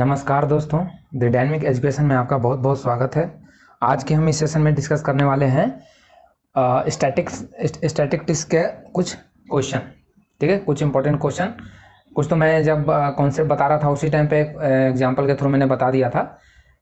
नमस्कार दोस्तों, the dynamic education में आपका बहुत बहुत स्वागत है। आज के हम इस सेशन में डिस्कस करने वाले हैं स्टैटिस्टिक्स के कुछ क्वेश्चन। ठीक है, कुछ इंपॉर्टेंट क्वेश्चन। कुछ तो मैं जब कॉन्सेप्ट बता रहा था उसी टाइम पे एग्जांपल के थ्रू मैंने बता दिया था,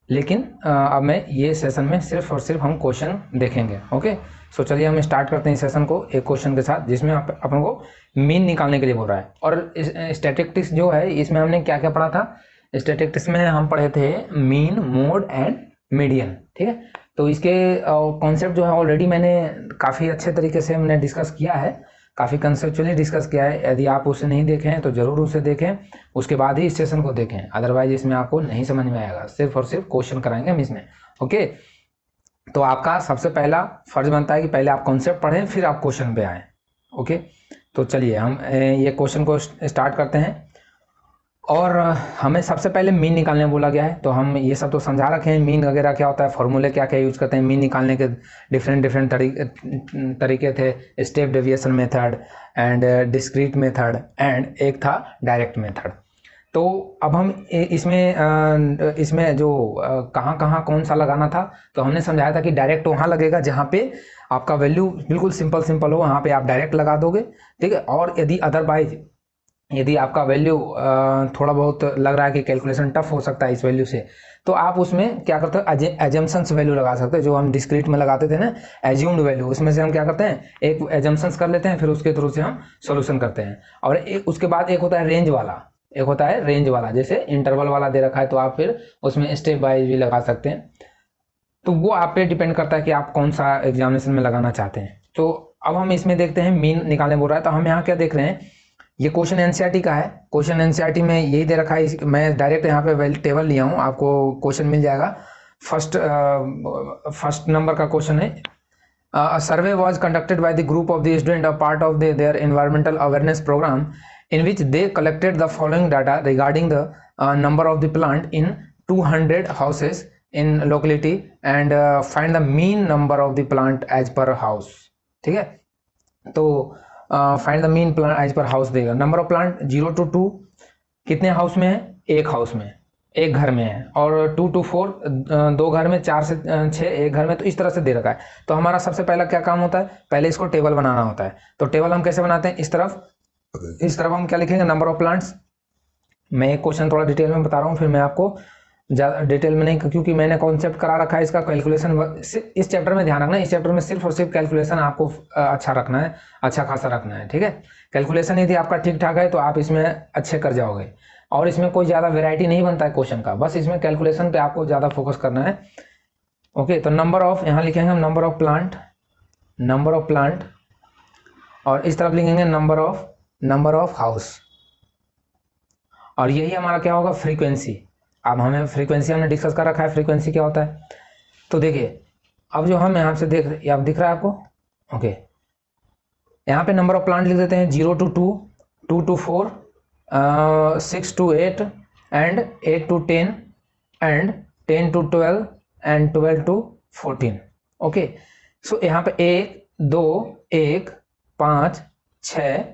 लेकिन अब मैं ये सेशन में सिर्फ और सिर्फ हम क्वेश्चन देखेंगे। ओके, सो चलिए हम स्टार्ट करते हैं सेशन को एक क्वेश्चन के साथ, जिसमें अपन को मीन निकालने के लिए बोल रहा है। और स्टैटिस्टिक्स जो है इसमें हमने क्या क्या पढ़ा था? स्टैटिस्टिक्स में हम पढ़े थे मीन, मोड एंड मीडियन। ठीक है, तो इसके कॉन्सेप्ट जो है ऑलरेडी मैंने काफ़ी अच्छे तरीके से हमने डिस्कस किया है, काफ़ी कंसेप्चुअली डिस्कस किया है। यदि आप उसे नहीं देखें हैं तो ज़रूर उसे देखें, उसके बाद ही इस सेशन को देखें, अदरवाइज इसमें आपको नहीं समझ में आएगा। सिर्फ और सिर्फ क्वेश्चन कराएंगे हम इसमें। ओके, तो आपका सबसे पहला फर्ज बनता है कि पहले आप कॉन्सेप्ट पढ़ें, फिर आप क्वेश्चन पे आएँ। ओके, तो चलिए हम ये क्वेश्चन को स्टार्ट करते हैं। और हमें सबसे पहले मीन निकालने बोला गया है, तो हम ये सब तो समझा रखे हैं, मीन वगैरह क्या होता है, फॉर्मूले क्या क्या यूज करते हैं। मीन निकालने के डिफरेंट तरीके थे, step deviation method and discrete method and एक था डायरेक्ट मेथड। तो अब हम इसमें जो कहाँ कहाँ कौन सा लगाना था, तो हमने समझाया था कि डायरेक्ट वहाँ लगेगा जहाँ पे आपका वैल्यू बिल्कुल सिंपल हो, वहाँ पे आप डायरेक्ट लगा दोगे। ठीक है, और यदि अदरवाइज यदि आपका वैल्यू थोड़ा बहुत लग रहा है कि कैलकुलेशन टफ हो सकता है इस वैल्यू से, तो आप उसमें क्या करते हैं, एजम्पशंस वैल्यू लगा सकते हैं, जो हम डिस्क्रीट में लगाते थे ना, एज्यूम्ड वैल्यू। उसमें से हम क्या करते हैं, एक एजम्पशंस कर लेते हैं, फिर उसके थ्रू से हम सॉल्यूशन करते हैं। और उसके बाद एक होता है रेंज वाला, एक होता है रेंज वाला, जैसे इंटरवल वाला दे रखा है तो आप फिर उसमें स्टेप वाइज भी लगा सकते हैं। तो वो आप पे डिपेंड करता है कि आप कौन सा एग्जामिनेशन में लगाना चाहते हैं। तो अब हम इसमें देखते हैं मीन निकालने बोल रहा है, तो हम यहाँ क्या देख रहे हैं, ये क्वेश्चन एनसीईआरटी का है। क्वेश्चन एनसीईआरटी में यही दे रखा है, मैं डायरेक्ट यहाँ पे टेबल लिया हूँ, आपको क्वेश्चन मिल जाएगा। फर्स्ट नंबर का क्वेश्चन है, a survey was conducted by the group of the student, a part of their environmental awareness program, in which they collected the following data regarding the number of the plant in 200 houses in locality and find the mean number of the plant as per house। ठीक है, तो find the mean plant as per house देगा। Number of plant 0 to 2 कितने house में है? एक house में, एक घर में है। और 2 to 4 दो घर में, 4 से 6 एक घर में। तो इस तरह से दे रखा है। तो हमारा सबसे पहला क्या काम होता है, पहले इसको टेबल बनाना होता है। तो टेबल हम कैसे बनाते हैं, इस तरफ हम क्या लिखेंगे, नंबर ऑफ प्लांट्स। मैं एक क्वेश्चन थोड़ा डिटेल में बता रहा हूँ, फिर मैं आपको ज़्यादा डिटेल में नहीं, क्योंकि मैंने कॉन्सेप्ट करा रखा है इसका। कैलकुलेशन इस चैप्टर में ध्यान रखना है, इस चैप्टर में सिर्फ और सिर्फ कैलकुलेशन आपको अच्छा रखना है, अच्छा खासा रखना है। ठीक है, कैलकुलेशन यदि आपका ठीक ठाक है तो आप इसमें अच्छे कर जाओगे। और इसमें कोई ज़्यादा वेराइटी नहीं बनता है क्वेश्चन का, बस इसमें कैलकुलेशन पे आपको ज़्यादा फोकस करना है। ओके, तो नंबर ऑफ यहाँ लिखेंगे हम नंबर ऑफ प्लांट, और इस तरफ लिखेंगे नंबर ऑफ हाउस, और यही हमारा क्या होगा, फ्रीक्वेंसी। अब हमें फ्रीक्वेंसी हमने डिस्कस कर रखा है, फ्रीक्वेंसी क्या होता है। तो देखिए, अब जो हम यहाँ से अब दिख रहा है आपको। ओके, यहाँ पे नंबर ऑफ प्लांट लिख देते हैं 0 to 2, 2 to 4, 6 to 8 and 8 to 10 and 10 to 12 and 12 to 14। Okay, so यहाँ पे 1 2 1 5 6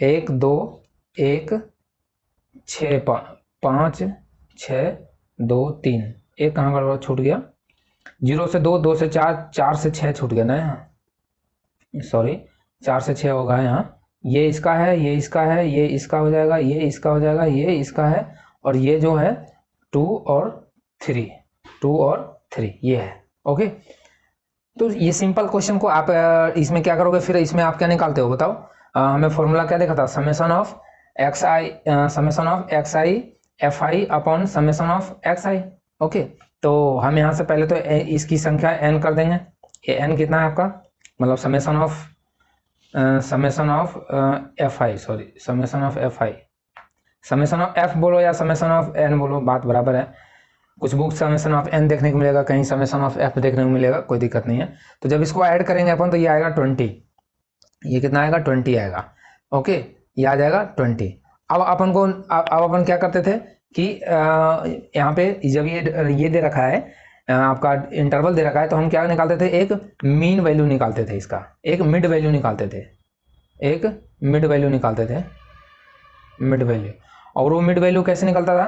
1 2 1 6 5 6 2 3, एक कहाँ गड़बड़ छूट गया, 0 से 2, 2 से 4, 4 से 6 छूट गया ना, यहाँ सॉरी 4 से 6 होगा यहाँ। ये इसका है, ये इसका है, ये इसका हो जाएगा, ये इसका हो जाएगा, ये इसका है, और ये जो है 2 और 3 ये है। ओके, तो ये सिंपल क्वेश्चन को आप इसमें क्या करोगे, फिर इसमें आप क्या निकालते हो बताओ। हमें फॉर्मूला क्या देखा था, summation of X I F I upon summation of X I. Okay, तो हम यहाँ से पहले तो इसकी संख्या n कर देंगे। ये n कितना है आपका, मतलब summation of F I, sorry summation of F I, summation of F बोलो या समेशन ऑफ n बोलो, बात बराबर है। कुछ बुक समेशन ऑफ n देखने को मिलेगा, कहीं समेशन ऑफ f देखने को मिलेगा, कोई दिक्कत नहीं है। तो जब इसको ऐड करेंगे अपन तो ये आएगा 20, ये कितना आएगा 20 आएगा। ओके, ये आ जाएगा 20। अब अपन क्या करते थे कि यहाँ पे जब ये दे रखा है, आपका इंटरवल दे रखा है, तो हम क्या निकालते थे, एक मीन वैल्यू निकालते थे, इसका एक मिड वैल्यू निकालते थे, मिड वैल्यू। और वो मिड वैल्यू कैसे निकलता था,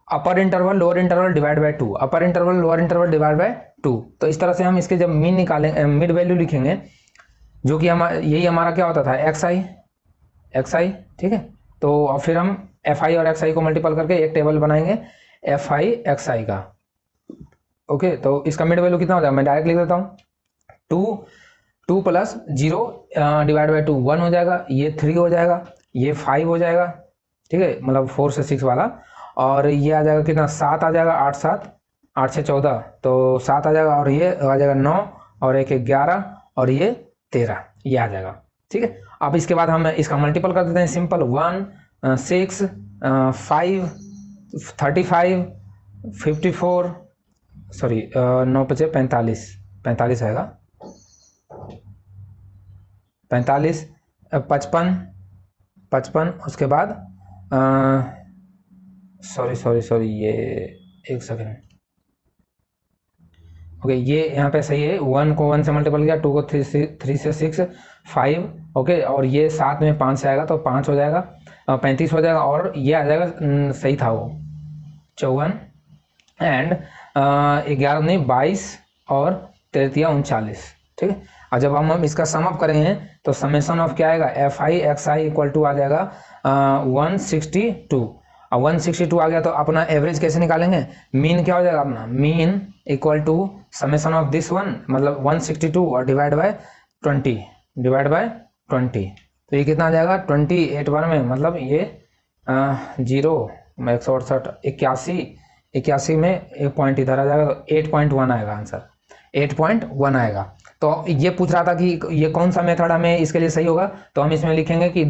upper interval lower interval divide by 2, upper interval lower interval divide by 2। तो इस तरह से हम इसके जब मीन निकालेंगे, मिड वैल्यू लिखेंगे, जो कि यही हमारा क्या होता था एक्स आई, ठीक है। तो और फिर हम एफ आई और एक्स आई को मल्टीपल करके एक टेबल बनाएंगे एफ आई एक्स आई का। ओके, तो इसका मिड वैल्यू कितना हो जाएगा, मैं डायरेक्ट लिख देता हूँ, 2 प्लस 0 डिवाइड बाई 2 1 हो जाएगा, ये 3 हो जाएगा, ये 5 हो जाएगा, ठीक है, मतलब 4 से 6 वाला। और ये आ जाएगा कितना, 7 आ जाएगा, 8 से 14, तो 7 आ जाएगा, और ये आ जाएगा 9, और एक 11, और ये 13, ये आ जाएगा, ठीक है। अब इसके बाद हम इसका मल्टीपल कर देते हैं, सिंपल 1 6 5 35 54, सॉरी 9 × 5 = 45 आएगा, 45 55, उसके बाद सॉरी ये एक सेकेंड, ओके, ये यहाँ पे सही है, 1 को 1 से मल्टीपल किया, 2 को 3 से 6 5, ओके, और ये 7 में 5 से आएगा तो 5 हो जाएगा, 35 हो जाएगा, और ये आ जाएगा, सही था वो 54, एंड 11 नहीं 22, और 33 39, ठीक है। और जब हम इसका सम अप करेंगे तो समेशन ऑफ क्या आएगा, F I X I equal to आ जाएगा 162, और 162 आ गया तो अपना एवरेज कैसे निकालेंगे, मीन क्या हो जाएगा अपना, mean equal to summation of this one, मतलब 162 और डिवाइड बाय 20, तो ये कितना आ जाएगा 28 बार में, मतलब ये 168 81 में एक पॉइंट इधर आ जाएगा, तो 8.1 आएगा आंसर, 8.1 आएगा। तो ये पूछ रहा था कि ये कौन सा मेथड हमें इसके लिए सही होगा, तो हम इसमें लिखेंगे कि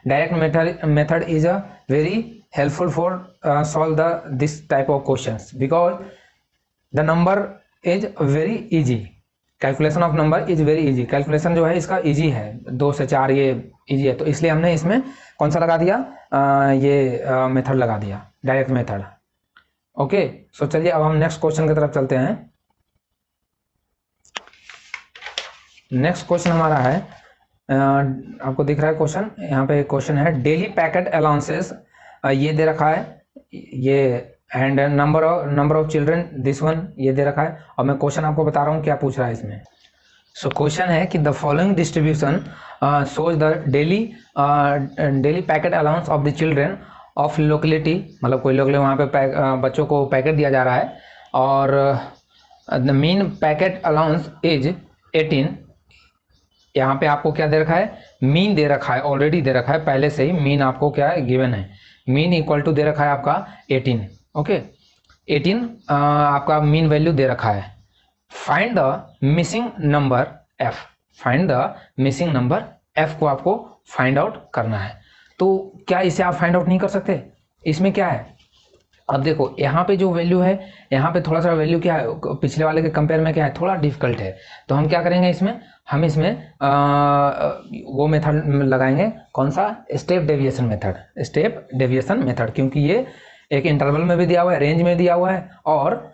direct method is a very helpful for solve this type of questions, because the number is very easy, calculation of number is very easy, calculation जो है इसका इजी है, 2 से 4 ये इजी है, तो इसलिए हमने इसमें कौन सा लगा दिया, ये मेथड लगा दिया, डायरेक्ट मेथड। ओके, सो चलिए अब हम नेक्स्ट क्वेश्चन की तरफ चलते हैं। नेक्स्ट क्वेश्चन हमारा है, आपको दिख रहा है क्वेश्चन, यहाँ पे क्वेश्चन है डेली पैकेट अलाउंसेस, ये दे रखा है, ये and number of children this one ये दे रखा है, और मैं क्वेश्चन आपको बता रहा हूँ क्या पूछ रहा है इसमें। सो क्वेश्चन है कि the following distribution shows the daily packet allowance of the children of locality, मतलब कोई लोकेलिटी वहाँ पे बच्चों को पैकेट दिया जा रहा है, और the mean packet allowance is 18, यहाँ पे आपको क्या दे रखा है, मीन दे रखा है, ऑलरेडी दे रखा है पहले से ही, मीन आपको क्या है गिवन है, मीन इक्वल टू दे रखा है आपका 18, ओके 18 आपका मीन वैल्यू दे रखा है। Find the missing number F, find the missing number F को आपको फाइंड आउट करना है। तो क्या इसे आप फाइंड आउट नहीं कर सकते, इसमें क्या है, अब देखो यहाँ पे जो वैल्यू है, यहाँ पे थोड़ा सा वैल्यू क्या है पिछले वाले के कंपेयर में क्या है, थोड़ा डिफिकल्ट है, तो हम क्या करेंगे इसमें, हम इसमें वो मेथड लगाएंगे, कौन सा, स्टेप डेविएशन मेथड, क्योंकि ये एक इंटरवल में भी दिया हुआ है, रेंज में दिया हुआ है, और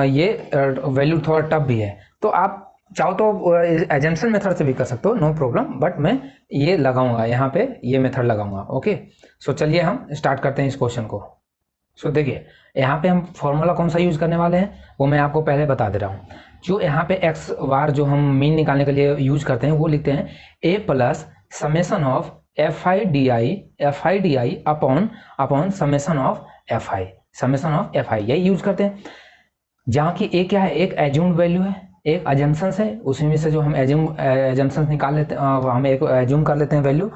ये वैल्यू थोड़ा टफ भी है, तो आप चाहो तो एजम्पशन मेथड से भी कर सकते हो, नो प्रॉब्लम, बट मैं ये लगाऊंगा, यहाँ पे ये मेथड लगाऊंगा। ओके, सो चलिए हम स्टार्ट करते हैं इस क्वेश्चन को। सो देखिए यहाँ पे हम फॉर्मूला कौन सा यूज करने वाले हैं वो मैं आपको पहले बता दे रहा हूँ। जो यहाँ पे एक्स बार जो हम मीन निकालने के लिए यूज करते हैं वो लिखते हैं A plus summation of F I D I upon summation of F I, यही यूज करते हैं। जहाँ की ए क्या है, एक एज्यूम्ड वैल्यू है, एक अजम्पशंस है, उसी में से जो हम एजम्पशंस निकाल लेते हैं, हम एक एज्यूम कर लेते हैं वैल्यू,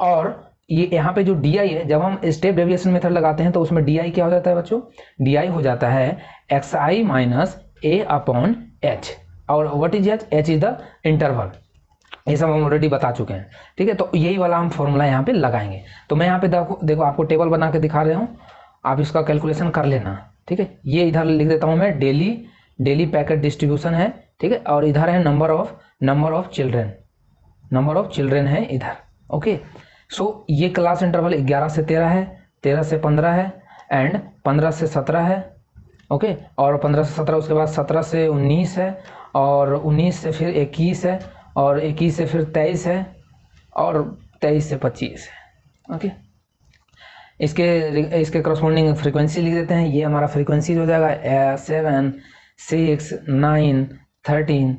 और ये यहाँ पे जो डी आई है, जब हम स्टेप डेविएशन मेथड लगाते हैं तो उसमें डी आई क्या हो जाता है बच्चों, डी आई हो जाता है x I minus A upon H, और what is H, H is the interval, ये सब हम ऑलरेडी बता चुके हैं, ठीक है। तो यही वाला हम फॉर्मूला यहाँ पे लगाएंगे। तो मैं यहाँ पे देखो आपको टेबल बना के दिखा रहा हूँ, आप इसका कैलकुलेशन कर लेना, ठीक है। ये इधर लिख देता हूँ मैं, डेली पैकेट डिस्ट्रीब्यूशन है, ठीक है, और इधर है नंबर ऑफ चिल्ड्रन है इधर। ओके, सो ये क्लास इंटरवल 11 से 13 है, 13 से 15 है, एंड 15 से 17 है, ओके, और 15 से 17 उसके बाद 17 से 19 है, और 19 से फिर 21 है, और 21 से फिर 23 है, और 23 से 25 है। ओके, इसके करस्पॉन्डिंग फ्रीक्वेंसी लिख देते हैं। ये हमारा फ्रीक्वेंसी हो जाएगा 7, 6, 9, 13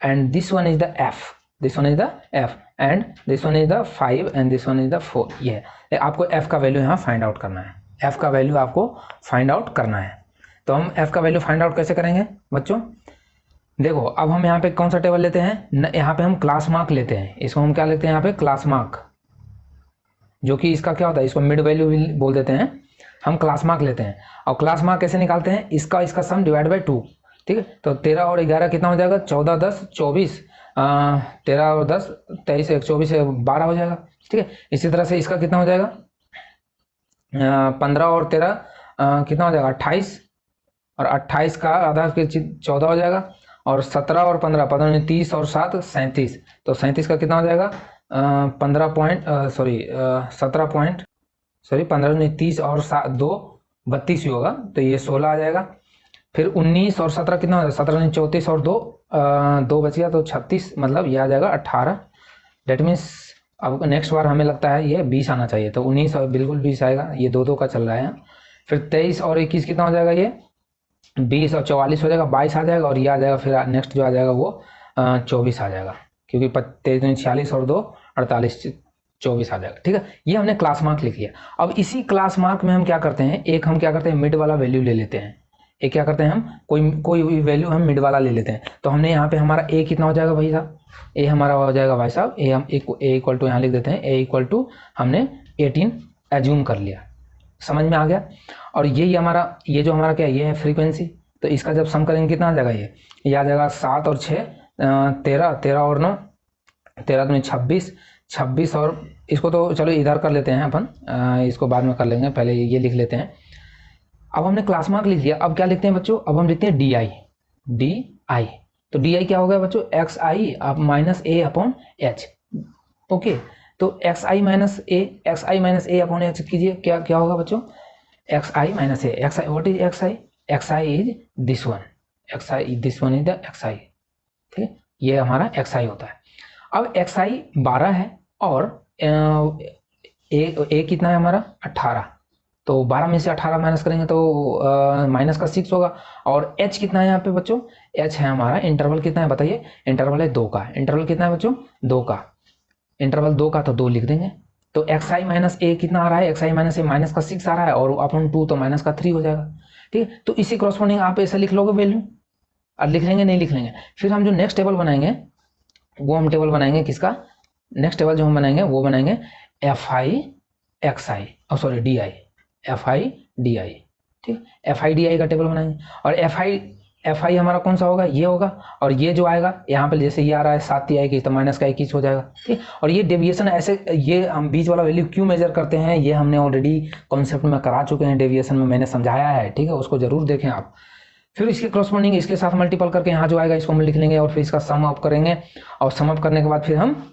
and this one is the F, this one is the F and this one is the 5 and this one is the 4। ये आपको एफ का वैल्यू यहाँ फाइंड आउट करना है, एफ का वैल्यू आपको फाइंड आउट करना है। तो हम एफ का वैल्यू फाइंड आउट कैसे करेंगे बच्चों? देखो अब हम यहाँ पे कौन सा टेबल लेते हैं, यहाँ पे हम क्लास मार्क लेते हैं। इसको हम क्या लेते हैं यहाँ पे, क्लास मार्क, जो कि इसका क्या होता है, इसको मिड वैल्यू भी बोल देते हैं। हम क्लास मार्क लेते हैं और क्लास मार्क कैसे निकालते हैं, इसका सम डिवाइड बाई 2। ठीक है, तो 13 और 11 कितना हो जाएगा, 14, 10, 24, 13 और 10, 23, 24, 12 हो जाएगा। ठीक है, इसी तरह से इसका कितना हो जाएगा, 15 और 13 कितना हो जाएगा, 28, और 28 का आधा फिर 14 हो जाएगा, और 17 और 15, 15, 30 और 7, 37। तो 37 का कितना हो जाएगा, 15 पॉइंट 17 पॉइंट 15, 30 और 2, 32 ही होगा, तो ये 16 आ जाएगा। फिर 19 और 17 कितना हो जाएगा, 17, 34 और 2 बच गया, तो 36, मतलब ये आ जाएगा 18। डेट मीन्स अब नेक्स्ट बार हमें लगता है ये 20 आना चाहिए, तो 19 और बिल्कुल 20 आएगा, ये 2 का चल रहा है। फिर 23 और 21 कितना हो जाएगा, ये 20 और 44 हो जाएगा, 22 आ जाएगा, और ये आ जाएगा फिर नेक्स्ट जो आ जाएगा वो 24 आ जाएगा, क्योंकि 23, 46 और 2, 48, 24 आ जाएगा। ठीक है, ये हमने क्लास मार्क लिख लिया। अब इसी क्लास मार्क में हम क्या करते हैं, एक हम क्या करते हैं, मिड वाला वैल्यू ले लेते हैं। एक क्या करते हैं, हम कोई वैल्यू हम मिड वाला ले लेते हैं। तो हमने यहाँ पे हमारा ए कितना हो जाएगा भाई साहब, ए हमारा हो जाएगा भाई साहब, ए हम ए इक्वल टू यहाँ लिख देते हैं, ए इक्वल टू हमने 18 एज्यूम कर लिया। समझ में आ गया। और यही हमारा, ये जो हमारा क्या है, ये है फ्रीक्वेंसी। तो इसका जब सम करेंगे कितना आ जाएगा, ये आ जाएगा 7 और 6, 13, 13 और 9, 13 दूनी 26, 26 और इसको तो चलो इधर कर लेते हैं अपन, इसको बाद में कर लेंगे, पहले ये लिख लेते हैं। अब हमने क्लास मार्क लिख लिया, अब क्या लिखते हैं बच्चों, अब हम लिखते हैं डी आई। तो डी आई क्या हो गया बच्चों, एक्स आई अब minus A upon H. Okay, तो X I minus A upon H कीजिए, क्या होगा बच्चों, X I minus A, X I, what is X I is this one, this one is the X I. ठीक है, ये हमारा एक्स आई होता है। अब एक्स आई 12 है और ए कितना है हमारा 18, तो 12 में से 18 माइनस करेंगे तो माइनस का 6 होगा। और एच कितना है यहाँ पे बच्चों, एच है हमारा, इंटरवल कितना है बताइए, इंटरवल है 2 का। इंटरवल कितना है बच्चों, 2 का, इंटरवल 2 का, तो 2 लिख देंगे। तो एक्स आई माइनस ए कितना आ रहा है, x I minus A minus का 6 आ रहा है, और अपॉन 2 तो माइनस का 3 हो जाएगा। ठीक है, तो इसी क्रॉसपोंडिंग आप ऐसा लिख लोगे वैल्यू, और लिख लेंगे, नहीं लिख लेंगे। फिर हम जो नेक्स्ट टेबल बनाएंगे वो हम टेबल बनाएंगे किसका, नेक्स्ट टेबल जो हम बनाएंगे वो बनाएंगे F I X I, sorry D I, F I D आई। ठीक, एफ आई डी आई का टेबल बनाएंगे। और एफ आई हमारा कौन सा होगा, ये होगा, और ये जो आएगा यहाँ पे जैसे ये आ रहा है 7 21, तो माइनस का 21 हो जाएगा। ठीक, और ये डेविएशन ऐसे, ये हम बीच वाला वैल्यू क्यों मेजर करते हैं, ये हमने ऑलरेडी कॉन्सेप्ट में करा चुके हैं, डेविएशन में मैंने समझाया है। ठीक है, उसको जरूर देखें आप। फिर इसके क्रॉसपोंडिंग इसके साथ मल्टीपल करके यहाँ जो आएगा इसको हम लिख लेंगे, और फिर इसका सम अप करेंगे, और सम अप करने के बाद फिर हम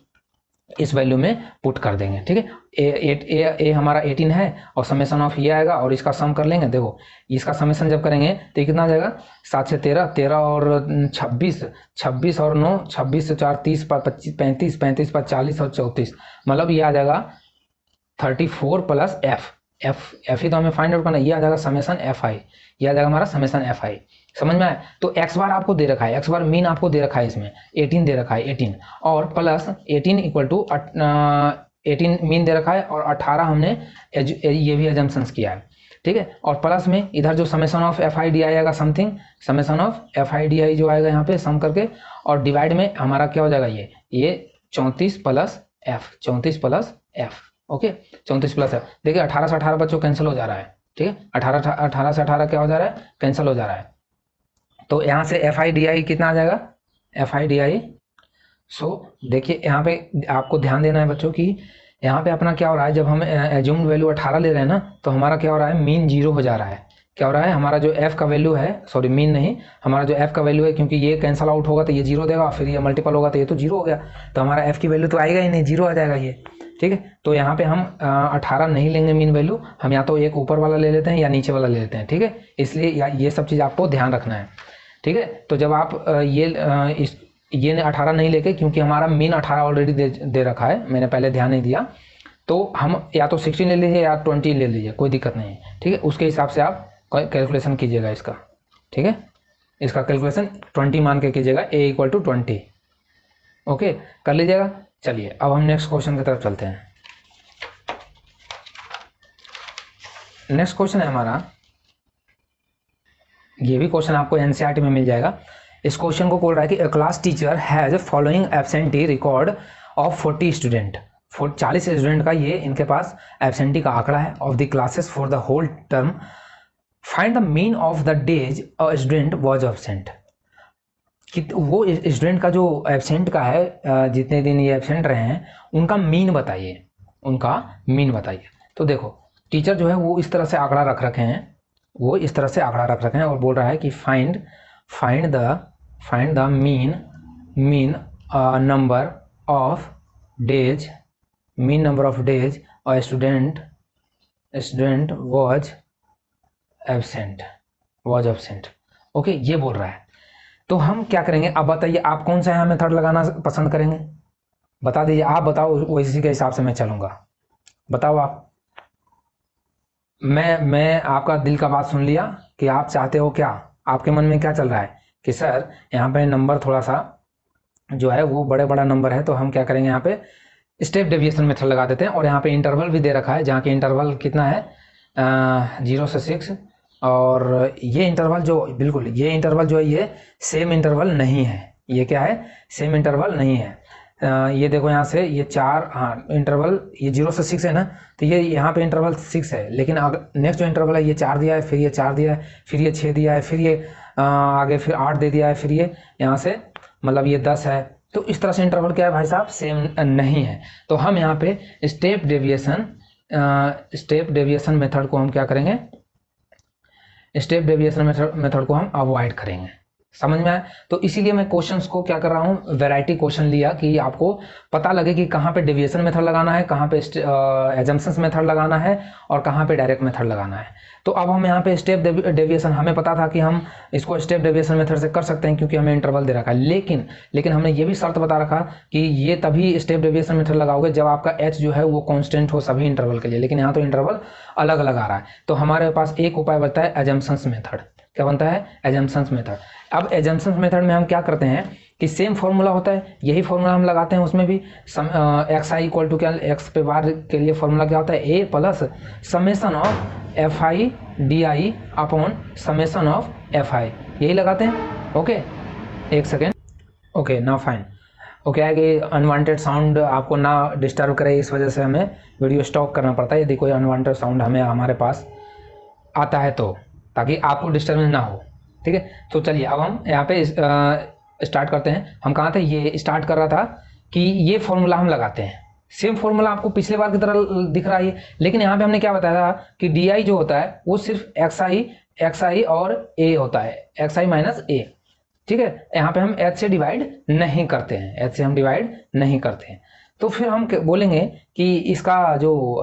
इस वैल्यू में पुट कर देंगे। ठीक है, ए हमारा 18 है, और समेशन ऑफ ये आएगा, और इसका सम कर लेंगे। देखो इसका समेशन जब करेंगे तो ये कितना आ जाएगा, 7 से 13, 13 और 26, 26 और 9, 26 से 4, 30, 25, 35, 35 पर 40 और 34, मतलब ये आ जाएगा 34 प्लस एफ ही तो हमें फाइंड आउट करना है। ये आ जाएगा समेशन एफ आई, ये आ जाएगा हमारा समेशन एफ आई। समझ में आया। तो एक्स बार आपको दे रखा है, एक्स बार मीन आपको दे रखा है, इसमें 18 दे रखा है, 18 और प्लस 18 इक्वल टू 18 मीन दे रखा है, और 18 हमने ये भी एजम्पशंस किया है। ठीक है, और प्लस में इधर जो summation of F I D I आएगा, something summation of F I D I जो आएगा यहाँ पे सम करके, और डिवाइड में हमारा क्या हो जाएगा, ये 34 plus F, 34 plus F. Okay, 34 plus F. देखिए 18 से 18 बच्चों कैंसिल हो जा रहा है। ठीक है, 18 से 18 क्या हो जा रहा है, कैंसिल हो जा रहा है। तो यहाँ से एफ आई डी आई कितना आ जाएगा, एफ आई डी आई। सो देखिए यहाँ पे आपको ध्यान देना है बच्चों की, यहाँ पे अपना क्या हो रहा है, जब हम एज्यूम्ड वैल्यू 18 ले रहे हैं ना, तो हमारा क्या हो रहा है, मीन 0 हो जा रहा है। क्या हो रहा है, हमारा जो एफ का वैल्यू है, सॉरी मीन नहीं, हमारा जो एफ का वैल्यू है, क्योंकि ये कैंसल आउट होगा तो ये 0 देगा, फिर ये मल्टीपल होगा तो ये तो 0 हो गया, तो हमारा एफ की वैल्यू तो आएगा ही नहीं, 0 आ जाएगा ये। ठीक है, तो यहाँ पे हम 18 नहीं लेंगे मीन वैल्यू, हम या तो एक ऊपर वाला ले लेते हैं या नीचे वाला ले लेते हैं। ठीक है, इसलिए ये सब चीज़ आपको ध्यान रखना है। ठीक है, तो जब आप ये 18 नहीं लेके, क्योंकि हमारा मीन 18 ऑलरेडी दे रखा है, मैंने पहले ध्यान नहीं दिया, तो हम या तो 16 ले लीजिए या 20 ले लीजिए, कोई दिक्कत नहीं है, ठीक है। उसके हिसाब से आप कैलकुलेशन कीजिएगा इसका, ठीक है। इसका कैलकुलेशन 20 मान के कीजिएगा, a = 20, ओके, कर लीजिएगा। चलिए अब हम नेक्स्ट क्वेश्चन की तरफ चलते हैं। नेक्स्ट क्वेश्चन है हमारा, ये भी क्वेश्चन आपको एनसीईआरटी में मिल जाएगा। इस क्वेश्चन को बोल रहा है कि a class teacher has following absentee record of 40 student, 40 student का ये इनके पास एब्सेंटी का आंकड़ा है of the classes for the whole term, find the mean of the days a student was absent. कि वो स्टूडेंट का जो एब्सेंट का है, जितने दिन ये एब्सेंट रहे हैं उनका मीन बताइए, उनका मीन बताइए। तो देखो टीचर जो है वो इस तरह से आंकड़ा रख रखे हैं, वो इस तरह से आंकड़ा रख रखे हैं और बोल रहा है कि find the mean number of days, mean number of days a student was absent, okay, ये बोल रहा है। तो हम क्या करेंगे, अब बताइए आप कौन सा यहाँ मेथड लगाना पसंद करेंगे, बता दीजिए, आप बताओ, उसी के हिसाब से मैं चलूँगा। बताओ आप। मैं आपका दिल का बात सुन लिया कि आप चाहते हो क्या, आपके मन में क्या चल रहा है कि सर यहाँ पे नंबर थोड़ा सा जो है वो बड़ा नंबर है, तो हम क्या करेंगे, यहाँ पे स्टेप डेविएशन मेथड लगा देते हैं। और यहाँ पे इंटरवल भी दे रखा है, जहाँ के इंटरवल कितना है 0 से 6, और ये इंटरवल जो बिल्कुल ये इंटरवल जो है ये सेम इंटरवल नहीं है, ये क्या है, सेम इंटरवल नहीं है। ये देखो यहाँ से ये 4, हाँ इंटरवल ये 0 से 6 है ना, तो ये यहाँ पे इंटरवल 6 है, लेकिन नेक्स्ट जो इंटरवल है ये 4 दिया है, फिर ये 4 दिया है, फिर ये 6 दिया है, फिर ये आगे फिर 8 दे दिया है, फिर ये यहाँ से मतलब ये 10 है। तो इस तरह से इंटरवल क्या है भाई साहब, सेम नहीं है। तो हम यहाँ पे स्टेप डेविएशन मेथड को हम क्या करेंगे, स्टेप डेविएशन मेथड को हम अवॉइड करेंगे, समझ में आया। तो इसीलिए मैं क्वेश्चंस को क्या कर रहा हूँ, वैरायटी क्वेश्चन लिया कि आपको पता लगे कि कहाँ पे डेविएशन मेथड लगाना है, कहाँ पे एजम्पशंस मेथड लगाना है और कहाँ पे डायरेक्ट मेथड लगाना है। तो अब हम यहाँ पे स्टेप डेविएशन, हमें पता था कि हम इसको स्टेप डेविएशन मेथड से कर सकते हैं क्योंकि हमें इंटरवल दे रखा है, लेकिन हमने ये भी शर्त बता रखा कि ये तभी स्टेप डेविएशन मेथड लगाओगे जब आपका एच जो है वो कॉन्स्टेंट हो सभी इंटरवल के लिए, लेकिन यहाँ तो इंटरवल अलग अलग आ रहा है। तो हमारे पास एक उपाय बनता है एजम्पशंस मेथड। क्या बनता है, एजम्पशंस मेथड। अब एजम्पशंस मेथड में हम क्या करते हैं कि सेम फॉर्मूला होता है, यही फॉर्मूला हम लगाते हैं उसमें भी। एक्स आई इक्वल टू क्या, एक्स पे बार के लिए फॉर्मूला क्या होता है, A plus summation of F I D I upon summation of F I, यही लगाते हैं। ओके एक सेकेंड, ओके नाउ फाइन। वो क्या है कि अनवांटेड साउंड आपको ना डिस्टर्ब करे, इस वजह से हमें वीडियो स्टॉप करना पड़ता है यदि कोई अनवांटेड साउंड हमारे पास आता है तो, ताकि आपको डिस्टर्बेंस ना हो, ठीक है। तो चलिए अब हम यहाँ पे स्टार्ट करते हैं। हम कहाँ थे, ये स्टार्ट कर रहा था कि ये फॉर्मूला हम लगाते हैं, सेम फॉर्मूला आपको पिछले बार की तरह दिख रहा है, लेकिन यहाँ पे हमने क्या बताया था कि डी आई जो होता है वो सिर्फ एक्स आई और ए होता है, एक्स आई माइनस ए, ठीक है। यहाँ पे हम एच से डिवाइड नहीं करते हैं, एच से हम डिवाइड नहीं करते हैं। तो फिर हम बोलेंगे कि इसका जो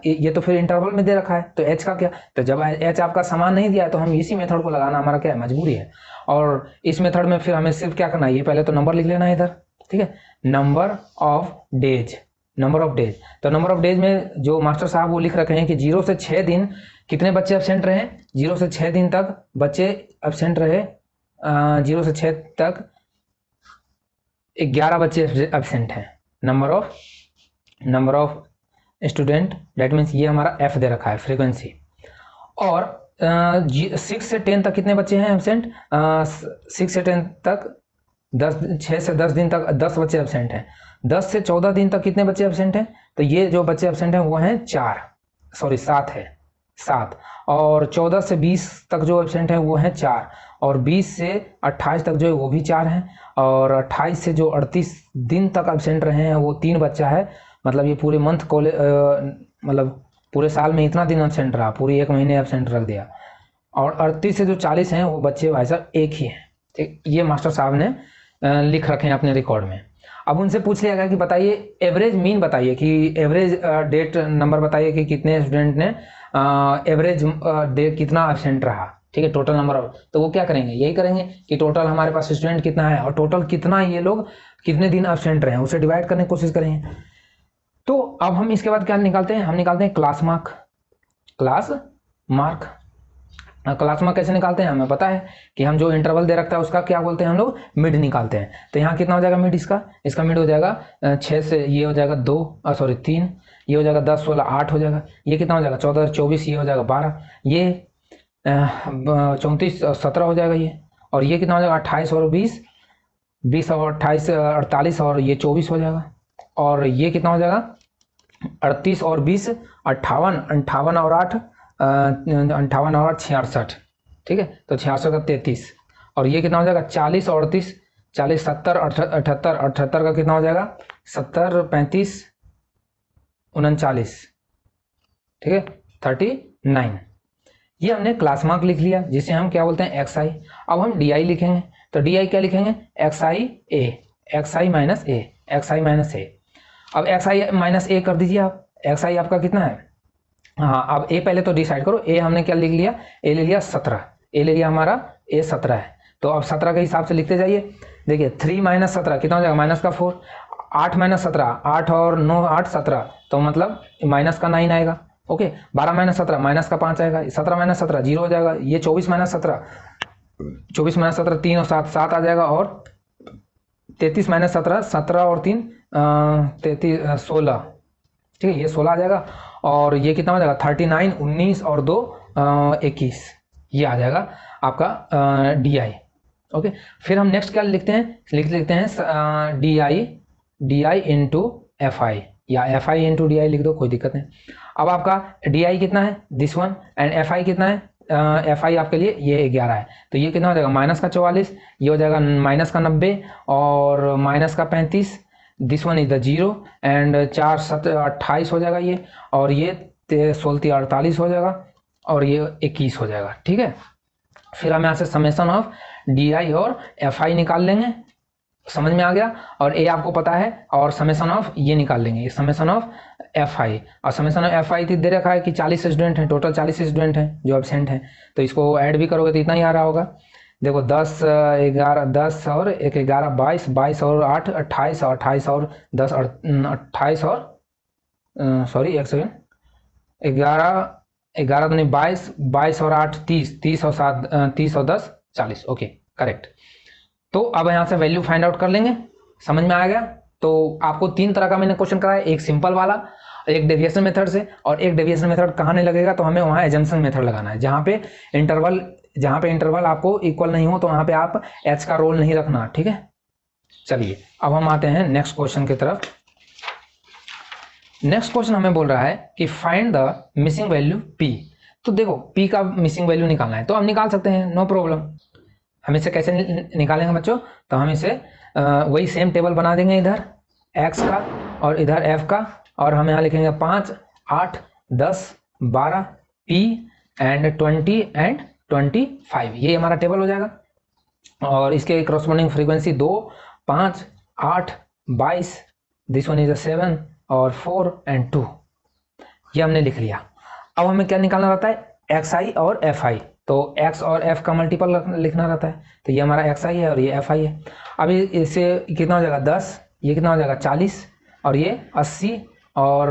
ये तो फिर इंटरवल में दे रखा है, तो एच का क्या, तो जब एच आपका समान नहीं दिया है तो हम इसी मेथड को लगाना हमारा क्या है, मजबूरी है। और इस मेथड में फिर हमें सिर्फ क्या करना है, ये पहले तो नंबर लिख लेना है इधर, ठीक है, नंबर ऑफ डेज। तो नंबर ऑफ डेज में जो मास्टर साहब वो लिख रखे हैं कि 0 से 6 दिन कितने बच्चे एब्सेंट रहे, 0 से 6 दिन तक बच्चे एब्सेंट रहे, 0 से 6 तक 11 बच्चे एब्सेंट हैं। Number of student, that means ये हमारा एफ दे रखा है फ्रीक्वेंसी। और 6 से 10 तक कितने बच्चे हैं एब्सेंट, 6 से 10 तक 6 से 10 दिन तक 10 बच्चे एब्सेंट हैं। 10 से 14 दिन तक कितने बच्चे एब्सेंट हैं, तो ये जो बच्चे एब्सेंट हैं वो हैं 7 है 7। और 14 से 20 तक जो एब्सेंट हैं वो हैं 4, और 20 से 28 तक जो है वो भी 4 हैं, और 28 से जो 38 दिन तक एब्सेंट रहे हैं वो 3 बच्चा है। मतलब ये पूरे मंथ कॉलेज मतलब पूरे साल में इतना दिन एब्सेंट रहा, पूरी 1 महीने एब्सेंट रख दिया। और 38 से जो 40 हैं वो बच्चे भाई साहब एक ही हैं, ठीक। ये मास्टर साहब ने लिख रखे हैं अपने रिकॉर्ड में। अब उनसे पूछ लिया गया कि बताइए एवरेज मीन बताइए, कि एवरेज डेट नंबर बताइए कि कितने स्टूडेंट ने एवरेज डेट कितना एब्सेंट रहा, ठीक है, टोटल नंबर ऑफ। तो वो क्या करेंगे, यही करेंगे कि टोटल हमारे पास स्टूडेंट कितना है और टोटल कितना ये लोग कितने दिन एब्सेंट रहे हैं उसे डिवाइड करने की कोशिश करेंगे। तो अब हम इसके बाद क्या निकालते हैं, हम निकालते हैं क्लास मार्क। क्लास मार्क कैसे निकालते हैं, हमें पता है कि हम जो इंटरवल दे रखता है उसका क्या बोलते हैं हम लोग, मिड निकालते हैं। तो यहाँ कितना हो जाएगा मिड, इसका मिड हो जाएगा 6 से ये हो जाएगा 3, ये हो जाएगा 10 16 8 हो जाएगा। ये कितना हो जाएगा 14 24, ये हो जाएगा 12, ये 34 17 हो जाएगा ये। और ये कितना हो जाएगा 28 और 20, 20 और 28 48, और ये 24 हो जाएगा। और ये कितना हो जाएगा 38 और 20 58, 58 और 8 58 और 66, ठीक है। तो 66 का 33, और ये कितना हो जाएगा 40 और 38, 40 70 78, 78 का कितना हो जाएगा 70 35 39, ठीक है 39। ये हमने क्लास मार्क लिख लिया, जिसे हम क्या बोलते हैं XI। अब हम DI लिखेंगे, तो DI क्या लिखेंगे XI माइनस A। अब XI माइनस A कर दीजिए आप। XI आपका कितना है, हाँ अब A पहले तो डिसाइड करो। A हमने क्या लिख लिया, A ले लिया 17, A ले लिया हमारा A 17 है। तो अब 17 के हिसाब से लिखते जाइए। देखिए 3 माइनस 17 कितना हो जाएगा माइनस का 4, 8 माइनस 17 8 और 9 8 17, तो मतलब माइनस का 9 आएगा। ओके 12 माइनस 17 माइनस का 5 आएगा, 17 माइनस 17 0 हो जाएगा। ये 24 माइनस 17 3 और 7 7 आ जाएगा। और 33 माइनस 17 17 और 3 33 16, ठीक है ये 16 आ जाएगा। और ये कितना हो जाएगा 39 19 और 2 21, ये आ जाएगा आपका DI। ओके फिर हम नेक्स्ट क्या लिखते हैं, लिखते हैं DI इंटू FI, या FI इंटू DI लिख दो, कोई दिक्कत नहीं। अब आपका DI कितना है दिस वन, एंड FI कितना है, FI आपके लिए ये 11 है। तो ये कितना हो जाएगा माइनस का 44, ये हो जाएगा माइनस का 90 और माइनस का 35, this one is the 0, and 4 7 28 हो जाएगा ये, और ये 16 48 हो जाएगा, और ये 21 हो जाएगा, ठीक है। फिर हम यहाँ से समेशन ऑफ DI और FI निकाल लेंगे, समझ में आ गया। और A आपको पता है, और समेशन ऑफ ये निकाल लेंगे, समेशन ऑफ FI। और समेशन ऑफ FI दे रखा है कि 40 स्टूडेंट हैं, टोटल 40 स्टूडेंट हैं जो एब्सेंट हैं, तो इसको ऐड भी करोगे तो इतना ही आ रहा होगा। देखो 10 11 10 और 1 11 22 22 और 8 28 और 28 और 10 28 और सॉरी एक सेकेंड 11 तो नहीं 22 22 और 8 30 30 और 7 30 और 10 40, ओके करेक्ट। तो अब यहाँ से वैल्यू फाइंड आउट कर लेंगे, समझ में आ गया। तो आपको 3 तरह का मैंने क्वेश्चन कराया, एक सिंपल वाला, एक डेविएशन मेथड से, और एक डेविएशन मेथड कहाँ नहीं लगेगा, तो हमें वहाँ एजम्पशन मेथड लगाना है। जहाँ पे इंटरवल आपको इक्वल नहीं हो तो वहाँ पे आप H का रोल नहीं रखना, ठीक है। चलिए अब हम आते हैं नेक्स्ट क्वेश्चन की तरफ। नेक्स्ट क्वेश्चन हमें बोल रहा है कि find the missing value P। तो देखो P का मिसिंग वैल्यू निकालना है, तो हम निकाल सकते हैं, नो प्रॉब्लम। हम इसे कैसे निकालेंगे बच्चों, तो हम इसे वही सेम टेबल बना देंगे, इधर X का और इधर F का, और हम यहाँ लिखेंगे 5 8 10 12 P एंड 20 एंड 25, ये हमारा टेबल हो जाएगा। और इसके corresponding frequency 2 5 8 22, this one is 7 और 4 एंड 2, ये हमने लिख लिया। अब हमें क्या निकालना रहता है XI और FI, तो X और F का मल्टीपल लिखना रहता है। तो ये हमारा XI है और ये FI है। अभी इससे कितना हो जाएगा 10, ये कितना हो जाएगा 40, और ये 80, और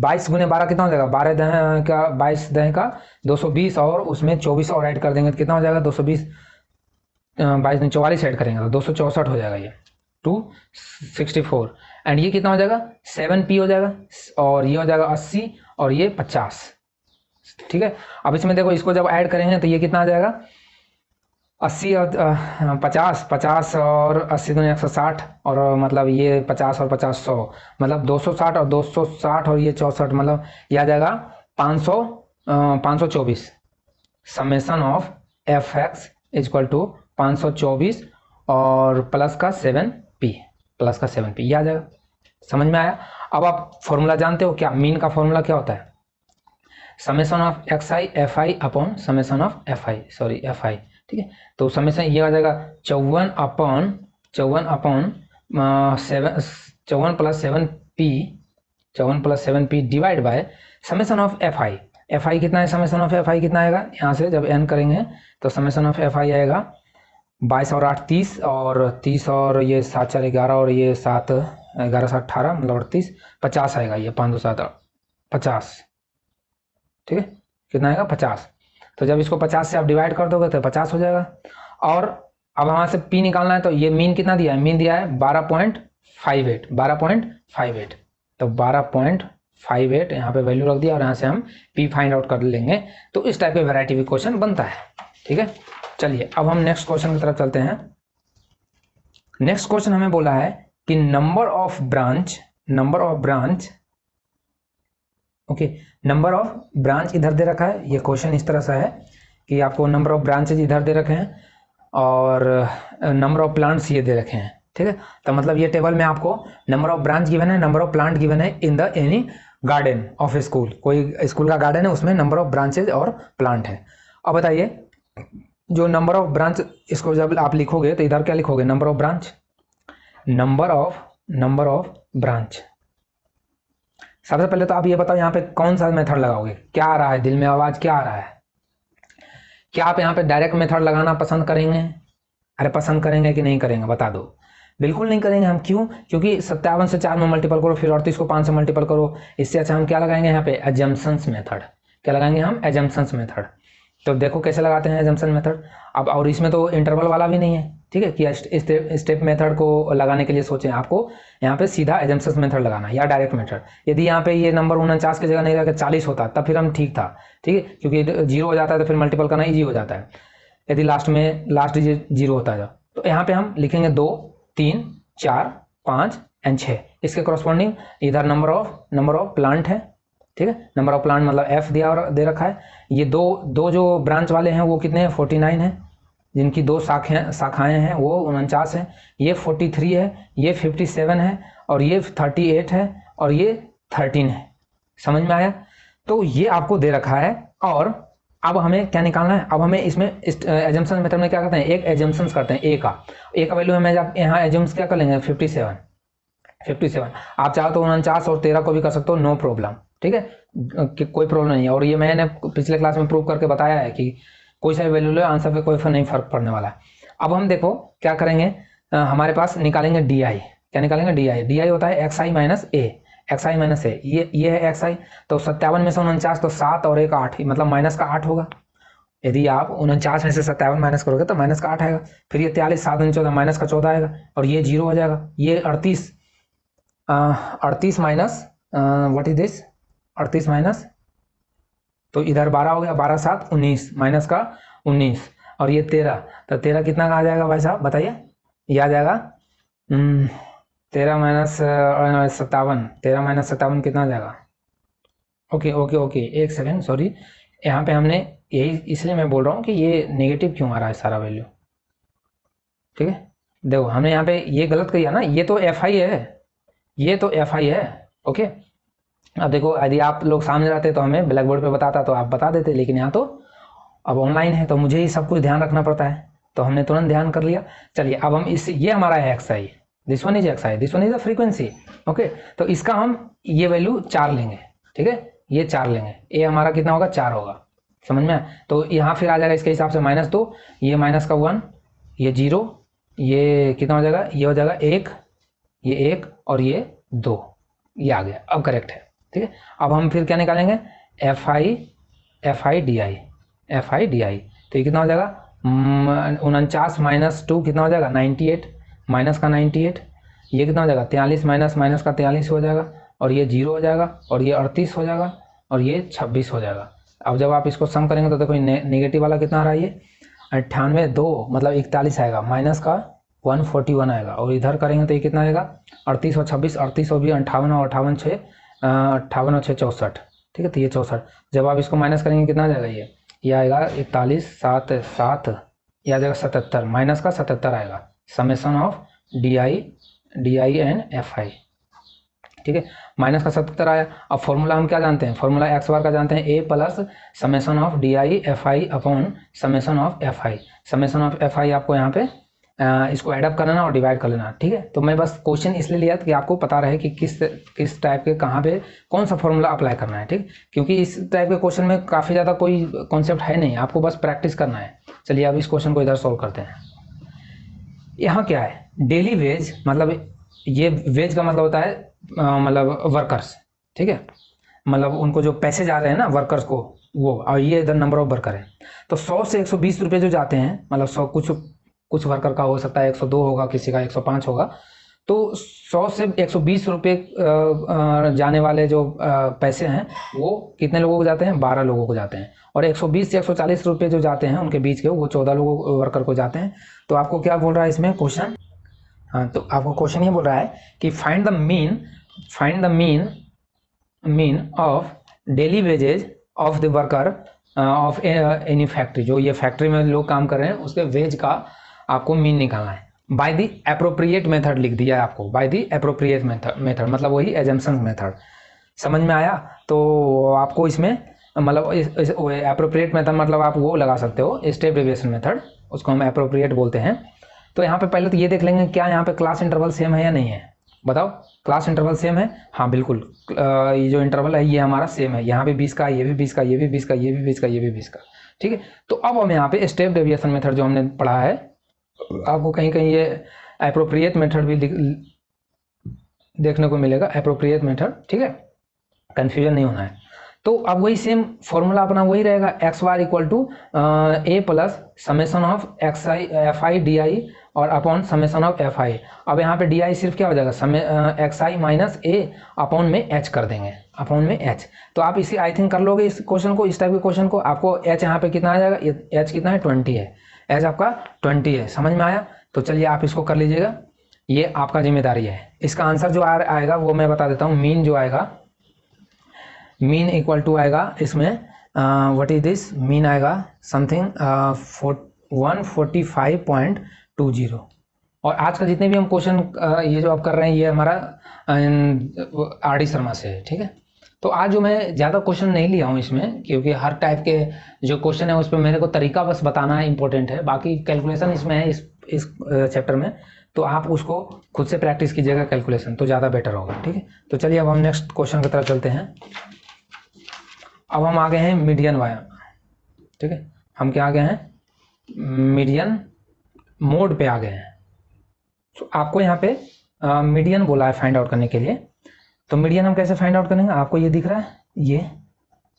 22 गुने 12 कितना हो जाएगा 12 दह का 22 दह का 220, और उसमें 24 और ऐड कर देंगे तो कितना हो जाएगा 220, 22 में 44 ऐड करेंगे तो 264 हो जाएगा, ये 264। एंड ये कितना हो जाएगा 7P हो जाएगा, और ये हो जाएगा 80 और ये 50, ठीक है। अब इसमें देखो इसको जब ऐड करेंगे तो ये कितना आ जाएगा 80 और 50 और 80 दूनी 160, और मतलब ये 50 और 50 100, मतलब 260 और 260 और ये 64, मतलब ये आ जाएगा 524। Summation of FX equal to 524 और प्लस का 7P, ये आ जाएगा। समझ में आया। अब आप फॉर्मूला जानते हो क्या, मीन का फॉर्मूला क्या होता है, summation of XI FI upon summation of FI, ठीक है। तो समेशन ये आ जाएगा 54 upon 54 plus 7P divide by summation of FI कितना है, समेशन ऑफ FI कितना आएगा, यहाँ से जब n करेंगे तो समेशन ऑफ FI आएगा 22 और 8 30, और 30 और ये 7 4 11 और ये 7 11 7 18 मतलब 38, 50 आएगा ये 5 2 7 50, ठीक है, कितना आएगा 50। तो जब इसको 50 से आप डिवाइड कर दोगे तो 50 हो जाएगा। और अब वहाँ से पी निकालना है, तो ये मीन कितना दिया है, मीन दिया है 12.58, 12.58, तो 12.58 यहाँ पे वैल्यू रख दिया और यहाँ से हम पी फाइंड आउट कर लेंगे। तो इस टाइप के वैरायटी भी क्वेश्चन बनता है, ठीक है। चलिए अब हम नेक्स्ट क्वेश्चन की तरफ चलते हैं। नेक्स्ट क्वेश्चन हमें बोला है कि number of branch okay, number of branch इधर दे रखा है। ये क्वेश्चन इस तरह से है कि आपको नंबर ऑफ ब्रांचेज इधर दे रखे हैं और नंबर ऑफ प्लांट्स ये दे रखे हैं, ठीक है। तो मतलब ये टेबल में आपको नंबर ऑफ ब्रांच गिवन है, नंबर ऑफ प्लांट गिवन है in the any garden of A school. कोई स्कूल का गार्डन है, उसमें नंबर ऑफ ब्रांचेज और प्लांट है। अब बताइए जो नंबर ऑफ ब्रांच, इसको जब आप लिखोगे तो इधर क्या लिखोगे, number of branch, number of branch. सबसे पहले तो आप ये बताओ यहाँ पे कौन सा मेथड लगाओगे, क्या आ रहा है दिल में आवाज, क्या आ रहा है? क्या आप यहाँ पे डायरेक्ट मेथड लगाना पसंद करेंगे? अरे पसंद करेंगे कि नहीं करेंगे, बता दो। बिल्कुल नहीं करेंगे हम, क्यों? क्योंकि 57 से 4 में मल्टीपल करो, फिर 38 को 5 से मल्टीपल करो। इससे अच्छा हम क्या लगाएंगे यहाँ पे, एजम्पशंस मेथड। क्या लगाएंगे हम, एजम्पशंस मेथड। तो देखो कैसे लगाते हैं एजम्पशन मेथड। अब और इसमें तो इंटरवल वाला भी नहीं है, ठीक है, कि स्टेप मेथड को लगाने के लिए सोचें। आपको यहाँ पे सीधा एजम्पशंस मेथड लगाना है या डायरेक्ट मेथड। यदि यहाँ पे ये नंबर 49 की जगह नहीं रहकर 40 होता तब फिर हम ठीक था, ठीक है, क्योंकि 0 हो जाता है तो फिर मल्टीपल करना ईजी हो जाता है यदि लास्ट डिजिट 0 होता है। तो यहाँ पे हम लिखेंगे 2 3 4 5 एंड 6। इसके कॉरस्पॉन्डिंग इधर नंबर ऑफ प्लांट है, ठीक है, नंबर ऑफ प्लांट मतलब एफ दिया और दे रखा है। ये दो जो ब्रांच वाले हैं वो कितने हैं, 49 है, जिनकी 2 शाखाएं हैं वो 49 है। ये 43 है, ये 57 है, और ये 38 है, और ये 13 है। समझ में आया? तो ये आपको दे रखा है। और अब हमें क्या निकालना है, अब हमें इसमें एजम्पशन मेथड में क्या करते हैं, एक एजम्पशंस करते हैं, ए का वैल्यू हमें यहाँ एजम्स क्या कर लेंगे, 57। आप चाहो तो 49 और 13 को भी कर सकते हो, नो प्रॉब्लम, ठीक है, कि कोई प्रॉब्लम नहीं है। और ये मैंने पिछले क्लास में प्रूव करके बताया है कि कोई सा वैल्यू लो, आंसर पे कोई नहीं फर्क पड़ने वाला है। अब हम देखो क्या करेंगे, हमारे पास निकालेंगे डी आई। क्या निकालेंगे, डी आई होता है एक्स आई माइनस ए, ये है एक्स आई। तो 57 में से 49, तो 7 और 1 8, मतलब माइनस का 8 होगा। यदि आप 49 में से 57 माइनस करोगे तो माइनस का 8 आएगा। फिर ये 43 7 14 माइनस का 14 आएगा, और ये 0 हो जाएगा। ये 38 minus what is this, 38 minus, तो इधर 12 हो गया, 12 7 19, माइनस का 19, और ये 13, तो 13 कितना का आ जाएगा भाई साहब बताइए? ये आ जाएगा 13 माइनस 57, 13 माइनस 57 कितना आ जाएगा? ओके, एक सेकेंड, सॉरी, यहाँ पे हमने यही, इसलिए मैं बोल रहा हूँ कि ये नेगेटिव क्यों आ रहा है सारा वैल्यू, ठीक है। देखो हमने यहाँ पे ये गलत किया ना, ये तो एफ आई है, ओके। अब देखो यदि आप लोग सामने रहते तो हमें ब्लैक बोर्ड पे बताता तो आप बता देते, लेकिन यहाँ तो अब ऑनलाइन है तो मुझे ही सब कुछ ध्यान रखना पड़ता है, तो हमने तुरंत ध्यान कर लिया। चलिए अब हम ये हमारा है x I, this one is X I, this one is the frequency, okay. तो इसका हम ये वैल्यू 4 लेंगे, ठीक है, ये 4 लेंगे। ए हमारा कितना होगा, 4 होगा, समझ में? तो यहाँ फिर आ जाएगा इसके हिसाब से -2, ये माइनस का 1, ये 0, ये कितना हो जाएगा, ये हो जाएगा 1, ये 1 और ये 2, ये आ गया, अब करेक्ट है, ठीक है। अब हम फिर क्या निकालेंगे, एफ आई डी आई, तो ये कितना हो जाएगा, 49 माइनस 2 कितना हो जाएगा, 98, माइनस का 98, ये कितना हो जाएगा, 43 माइनस का 43 हो जाएगा, और ये 0 हो जाएगा, और ये 38 हो जाएगा, और ये 26 हो जाएगा। अब जब आप इसको सम करेंगे तो देखो नेगेटिव वाला कितना आ रहा है, ये 98 2 मतलब 41 आएगा, माइनस का 141 आएगा, और इधर करेंगे तो ये कितना आएगा, 38 और 26, 38 और भी 58 और 58 6 64, ठीक है, तो ये 64। जब आप इसको माइनस करेंगे कितना आ जाएगा, ये आएगा 41 7 7, ये आ जाएगा 77, माइनस का 77 आएगा, summation of D I and F I, ठीक है, माइनस का 77 आया। अब फॉर्मूला हम क्या जानते हैं, फॉर्मूला एक्स बार का जानते हैं, A plus summation of D I F I upon summation of F I. Summation of F I आपको यहाँ पे इसको एडअप कर लेना और डिवाइड कर लेना, ठीक है। तो मैं बस क्वेश्चन इसलिए लिया कि आपको पता रहे कि किस टाइप के कहाँ पे कौन सा फॉर्मूला अप्लाई करना है, ठीक, क्योंकि इस टाइप के क्वेश्चन में काफ़ी ज़्यादा कोई कॉन्सेप्ट है नहीं, आपको बस प्रैक्टिस करना है। चलिए अब इस क्वेश्चन को इधर सॉल्व करते हैं। यहाँ क्या है, डेली वेज मतलब ये वेज का मतलब होता है मतलब वर्कर्स, ठीक है, मतलब उनको जो पैसे जा रहे हैं ना वर्कर्स को वो, और ये इधर नंबर ऑफ वर्कर है। तो 100 से 120 रुपये जो जाते हैं, मतलब 100 कुछ वर्कर का हो सकता है 102 होगा, किसी का 105 होगा, तो 100 से 120 रुपये जाने वाले जो पैसे हैं वो कितने लोगों को जाते हैं, 12 लोगों को जाते हैं। और 120 से 140 रुपये जो जाते हैं उनके बीच के वो 14 लोगों वर्कर को जाते हैं। तो आपको क्या बोल रहा है इसमें क्वेश्चन, हाँ तो आपको क्वेश्चन ये बोल रहा है कि find the mean of daily wages of the worker of any factory. जो ये फैक्ट्री में लोग काम कर रहे हैं उसके वेज का आपको मीन निकालना है। बाय द एप्रोप्रिएट मेथड लिख दिया है आपको, बाय द एप्रोप्रिएट मेथड मतलब वही एजम्पशन मेथड। समझ में आया? तो आपको इसमें मतलब एप्रोप्रिएट मेथड मतलब आप वो लगा सकते हो स्टेप डेविएशन मेथड, उसको हम एप्रोप्रिएट बोलते हैं। तो यहाँ पे पहले तो ये देख लेंगे क्या यहाँ पे क्लास इंटरवल सेम है या नहीं है, बताओ क्लास इंटरवल सेम है? हाँ बिल्कुल, ये जो इंटरवल है ये हमारा सेम है, यहाँ पे 20 का, ये भी 20 का, ये भी 20 का, ये भी 20 का, ये भी 20 का, ठीक है। तो अब हम यहाँ पे स्टेप डेविएशन मेथड जो हमने पढ़ा है, आपको कहीं कहीं ये एप्रोप्रिएट मेथड भी देखने को मिलेगा, एप्रोप्रिएट मेथड, ठीक है, कंफ्यूजन नहीं होना है। तो अब वही सेम फॉर्मूला अपना वही रहेगा, X bar equal to A plus summation of X I F I D I और upon summation of F I. अब यहाँ पे डी आई सिर्फ क्या हो जाएगा, X I minus A upon में एच कर देंगे, अपॉन में एच। तो आप इसी आई थिंक कर लोगे इस क्वेश्चन को, इस टाइप के क्वेश्चन को। आपको एच यहाँ पे कितना आ जाएगा, एच कितना है 20 है, एच आपका 20 है। समझ में आया? तो चलिए आप इसको कर लीजिएगा, ये आपका जिम्मेदारी है। इसका आंसर जो आएगा वो मैं बता देता हूँ। मीन जो आएगा, मीन इक्वल टू आएगा इसमें व्हाट इज दिस, मीन आएगा समथिंग 145.20। और आज का जितने भी हम क्वेश्चन ये जो आप कर रहे हैं ये हमारा आर डी शर्मा से है, ठीक है। तो आज जो मैं ज़्यादा क्वेश्चन नहीं लिया हूँ इसमें, क्योंकि हर टाइप के जो क्वेश्चन है उस पर मेरे को तरीका बस बताना इंपॉर्टेंट है, बाकी कैलकुलेशन इसमें है इस चैप्टर में। तो आप उसको खुद से प्रैक्टिस कीजिएगा कैलकुलेशन, तो ज़्यादा बेटर होगा, ठीक है। तो चलिए अब हम नेक्स्ट क्वेश्चन की तरफ चलते हैं। अब हम आ गए हैं मीडियन वाया, ठीक है, हम क्या आ गए हैं, मीडियन मोड पे आ गए हैं। तो आपको यहाँ पे मीडियन बोला है फाइंड आउट करने के लिए। तो मीडियन हम कैसे फाइंड आउट करेंगे, आपको ये दिख रहा है, ये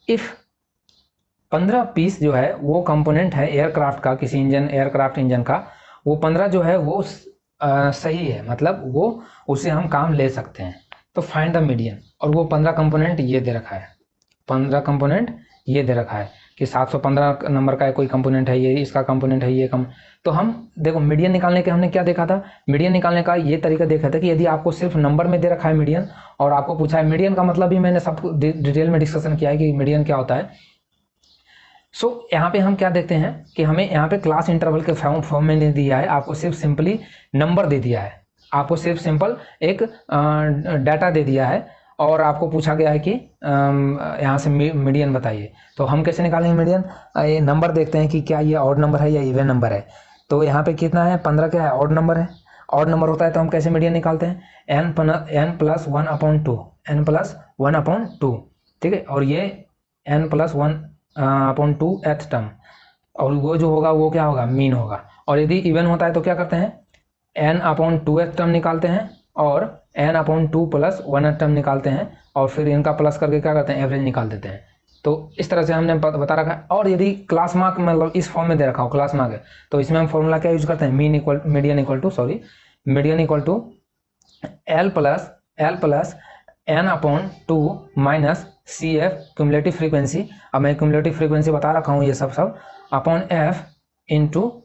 इफ 15 पीस जो है वो कंपोनेंट है एयरक्राफ्ट का, किसी एयरक्राफ्ट इंजन का, वो 15 जो है वो सही है, मतलब वो उससे हम काम ले सकते हैं। तो फाइंड द मीडियन, और वो 15 कंपोनेंट ये दे रखा है, 15 कंपोनेंट ये दे रखा है कि 715 नंबर का कोई कंपोनेंट है, ये इसका कंपोनेंट है, ये कम। तो हम देखो मीडियन निकालने के हमने क्या देखा था, मीडियन निकालने का ये तरीका देखा था कि यदि आपको सिर्फ नंबर में दे रखा है मीडियन, और आपको पूछा है मीडियन का मतलब भी मैंने सब डिटेल में डिस्कशन किया है कि मीडियन क्या होता है। सो यहाँ पे हम क्या देखते हैं कि हमें यहाँ पे क्लास इंटरवल के फॉर्म में नहीं दिया है, आपको सिर्फ सिंपली नंबर दे दिया है, आपको सिर्फ सिंपल एक डाटा दे दिया है, और आपको पूछा गया है कि यहाँ से मीडियन बताइए। तो हम कैसे निकालेंगे मीडियन, ये नंबर देखते हैं कि क्या ये ऑड नंबर है या इवन नंबर है। तो यहाँ पे कितना है, 15 क्या है, ऑड नंबर है, ऑड नंबर होता है तो हम कैसे मीडियन निकालते हैं, n प्लस 1/2, n प्लस 1/2, ठीक है। और ये n प्लस 1/2 एथ टर्म, और वो जो होगा वो क्या होगा, मीन होगा। और यदि इवन होता है तो क्या करते हैं, n/2 एथ टर्म निकालते हैं, और n/2 प्लस 1 टर्म निकालते हैं, और फिर इनका प्लस करके क्या करते हैं, एवरेज निकाल देते हैं। तो इस तरह से हमने बता रखा है। और यदि क्लास मार्क मतलब इस फॉर्म में दे रखा हो क्लास मार्क है, तो इसमें हम फॉर्मूला क्या यूज करते हैं, median equal to L plus n/2 minus CF cumulative frequency. अब मैं क्यूमुलेटिव फ्रीक्वेंसी बता रखा हूँ ये सब upon F into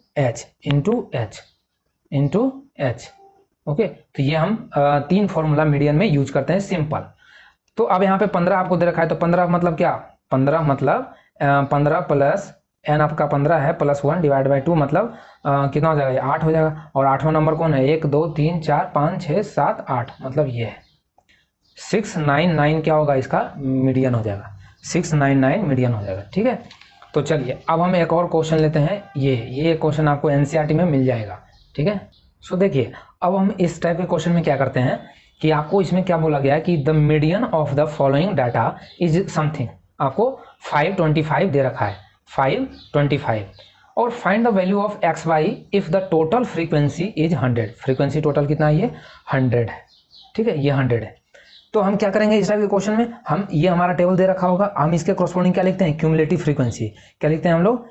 H। Okay, तो ये हम 3 फॉर्मूला मीडियन में यूज करते हैं, सिंपल। तो अब यहाँ पे 15 आपको दे रखा है, तो 15 मतलब क्या, 15 मतलब 15 प्लस n आपका 15 है प्लस 1 डिवाइड बाई 2 मतलब कितना हो जाएगा, 8 हो जाएगा। और 8वां नंबर कौन है, 1 2 3 4 5 6 7 8, मतलब ये है 699 क्या होगा, इसका मीडियन हो जाएगा, 699 मीडियन हो जाएगा, ठीक है। तो चलिए अब हम एक और क्वेश्चन लेते हैं, ये क्वेश्चन आपको NCERT में मिल जाएगा, ठीक है। सो देखिए अब हम इस टाइप के क्वेश्चन में क्या करते हैं कि आपको इसमें क्या बोला गया है कि the median of the following data is something, आपको 525 दे रखा है, 525, और find the value of XY if the total frequency is 100। Frequency total कितना है, ये 100 है, ठीक है, ये 100 है। तो हम क्या करेंगे इस टाइप के क्वेश्चन में, हम ये हमारा टेबल दे रखा होगा, हम इसके कॉरस्पॉन्डिंग क्या लिखते हैं, क्यूमुलेटिव फ्रीक्वेंसी। क्या लिखते हैं हम लोग,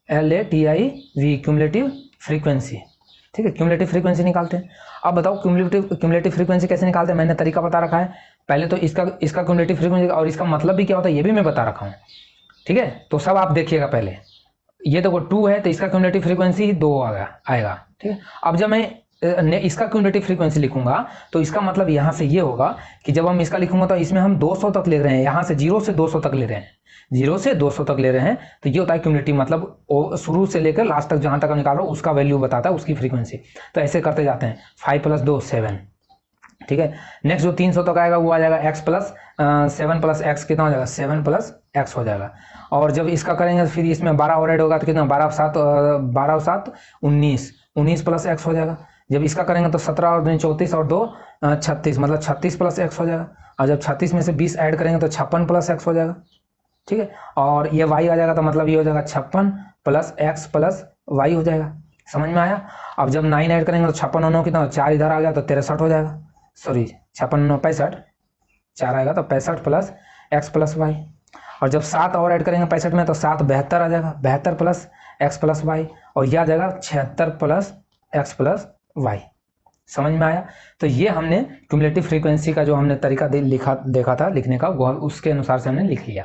LATIV, क्यूमुलेटिव फ्रीक्वेंसी। ठीक है, क्यूमुलेटिव फ्रीक्वेंसी निकालते हैं। अब बताओ क्यूमुलेटिव फ्रीक्वेंसी कैसे निकालते हैं, मैंने तरीका बता रखा है। पहले तो इसका क्यूमुलेटिव फ्रीक्वेंसी और इसका मतलब भी क्या होता है ये भी मैं बता रखा हूँ। ठीक है, तो सब आप देखिएगा। पहले ये देखो 2 है तो इसका क्यूमुलेटिव फ्रीक्वेंसी 2 आएगा। ठीक है, अब जब मैं इसका क्यूमुलेटिव फ्रीक्वेंसी लिखूंगा तो इसका मतलब यहाँ से ये होगा कि जब हम इसका लिखूंगा तो इसमें हम 200 तक ले रहे हैं, यहाँ से 0 से 200 तक ले रहे हैं, 0 से 200 तक ले रहे हैं। तो ये होता है क्यूमुलेटिव, मतलब शुरू से लेकर लास्ट तक जहां तक हम निकाल रहे हो उसका वैल्यू बताता है, उसकी फ्रीक्वेंसी। तो ऐसे करते जाते हैं, 5 + 2 7। ठीक है, नेक्स्ट जो 300 तक आएगा वो आ जाएगा x + 7 + x, कितना हो जाएगा 7 + x हो जाएगा। और जब इसका करेंगे फिर इसमें 12 और ऐड होगा तो कितना, 12 + 7 19, 19 + x हो जाएगा। जब इसका करेंगे तो 17 और 2 34 और 2 36, मतलब 36 + x हो जाएगा। और जब 36 में से 20 ऐड करेंगे तो 56 + x हो जाएगा। ठीक है, और ये y आ जाएगा तो मतलब ये हो जाएगा 56 + x + y हो जाएगा। समझ में आया। अब जब 9 ऐड करेंगे तो 56 9 कितना, 4 इधर आ गया तो 63 हो जाएगा। सॉरी 56 9 65, 4 आएगा तो 65 + x + y। और जब 7 और ऐड करेंगे 65 में तो 7 72 आ जाएगा, 72 + x + y। और यह आ जाएगा 76 + x + y। समझ में आया। तो ये हमने क्यूमुलेटिव फ्रीक्वेंसी का जो हमने तरीका देखा था लिखने का, वो उसके अनुसार से हमने लिख लिया।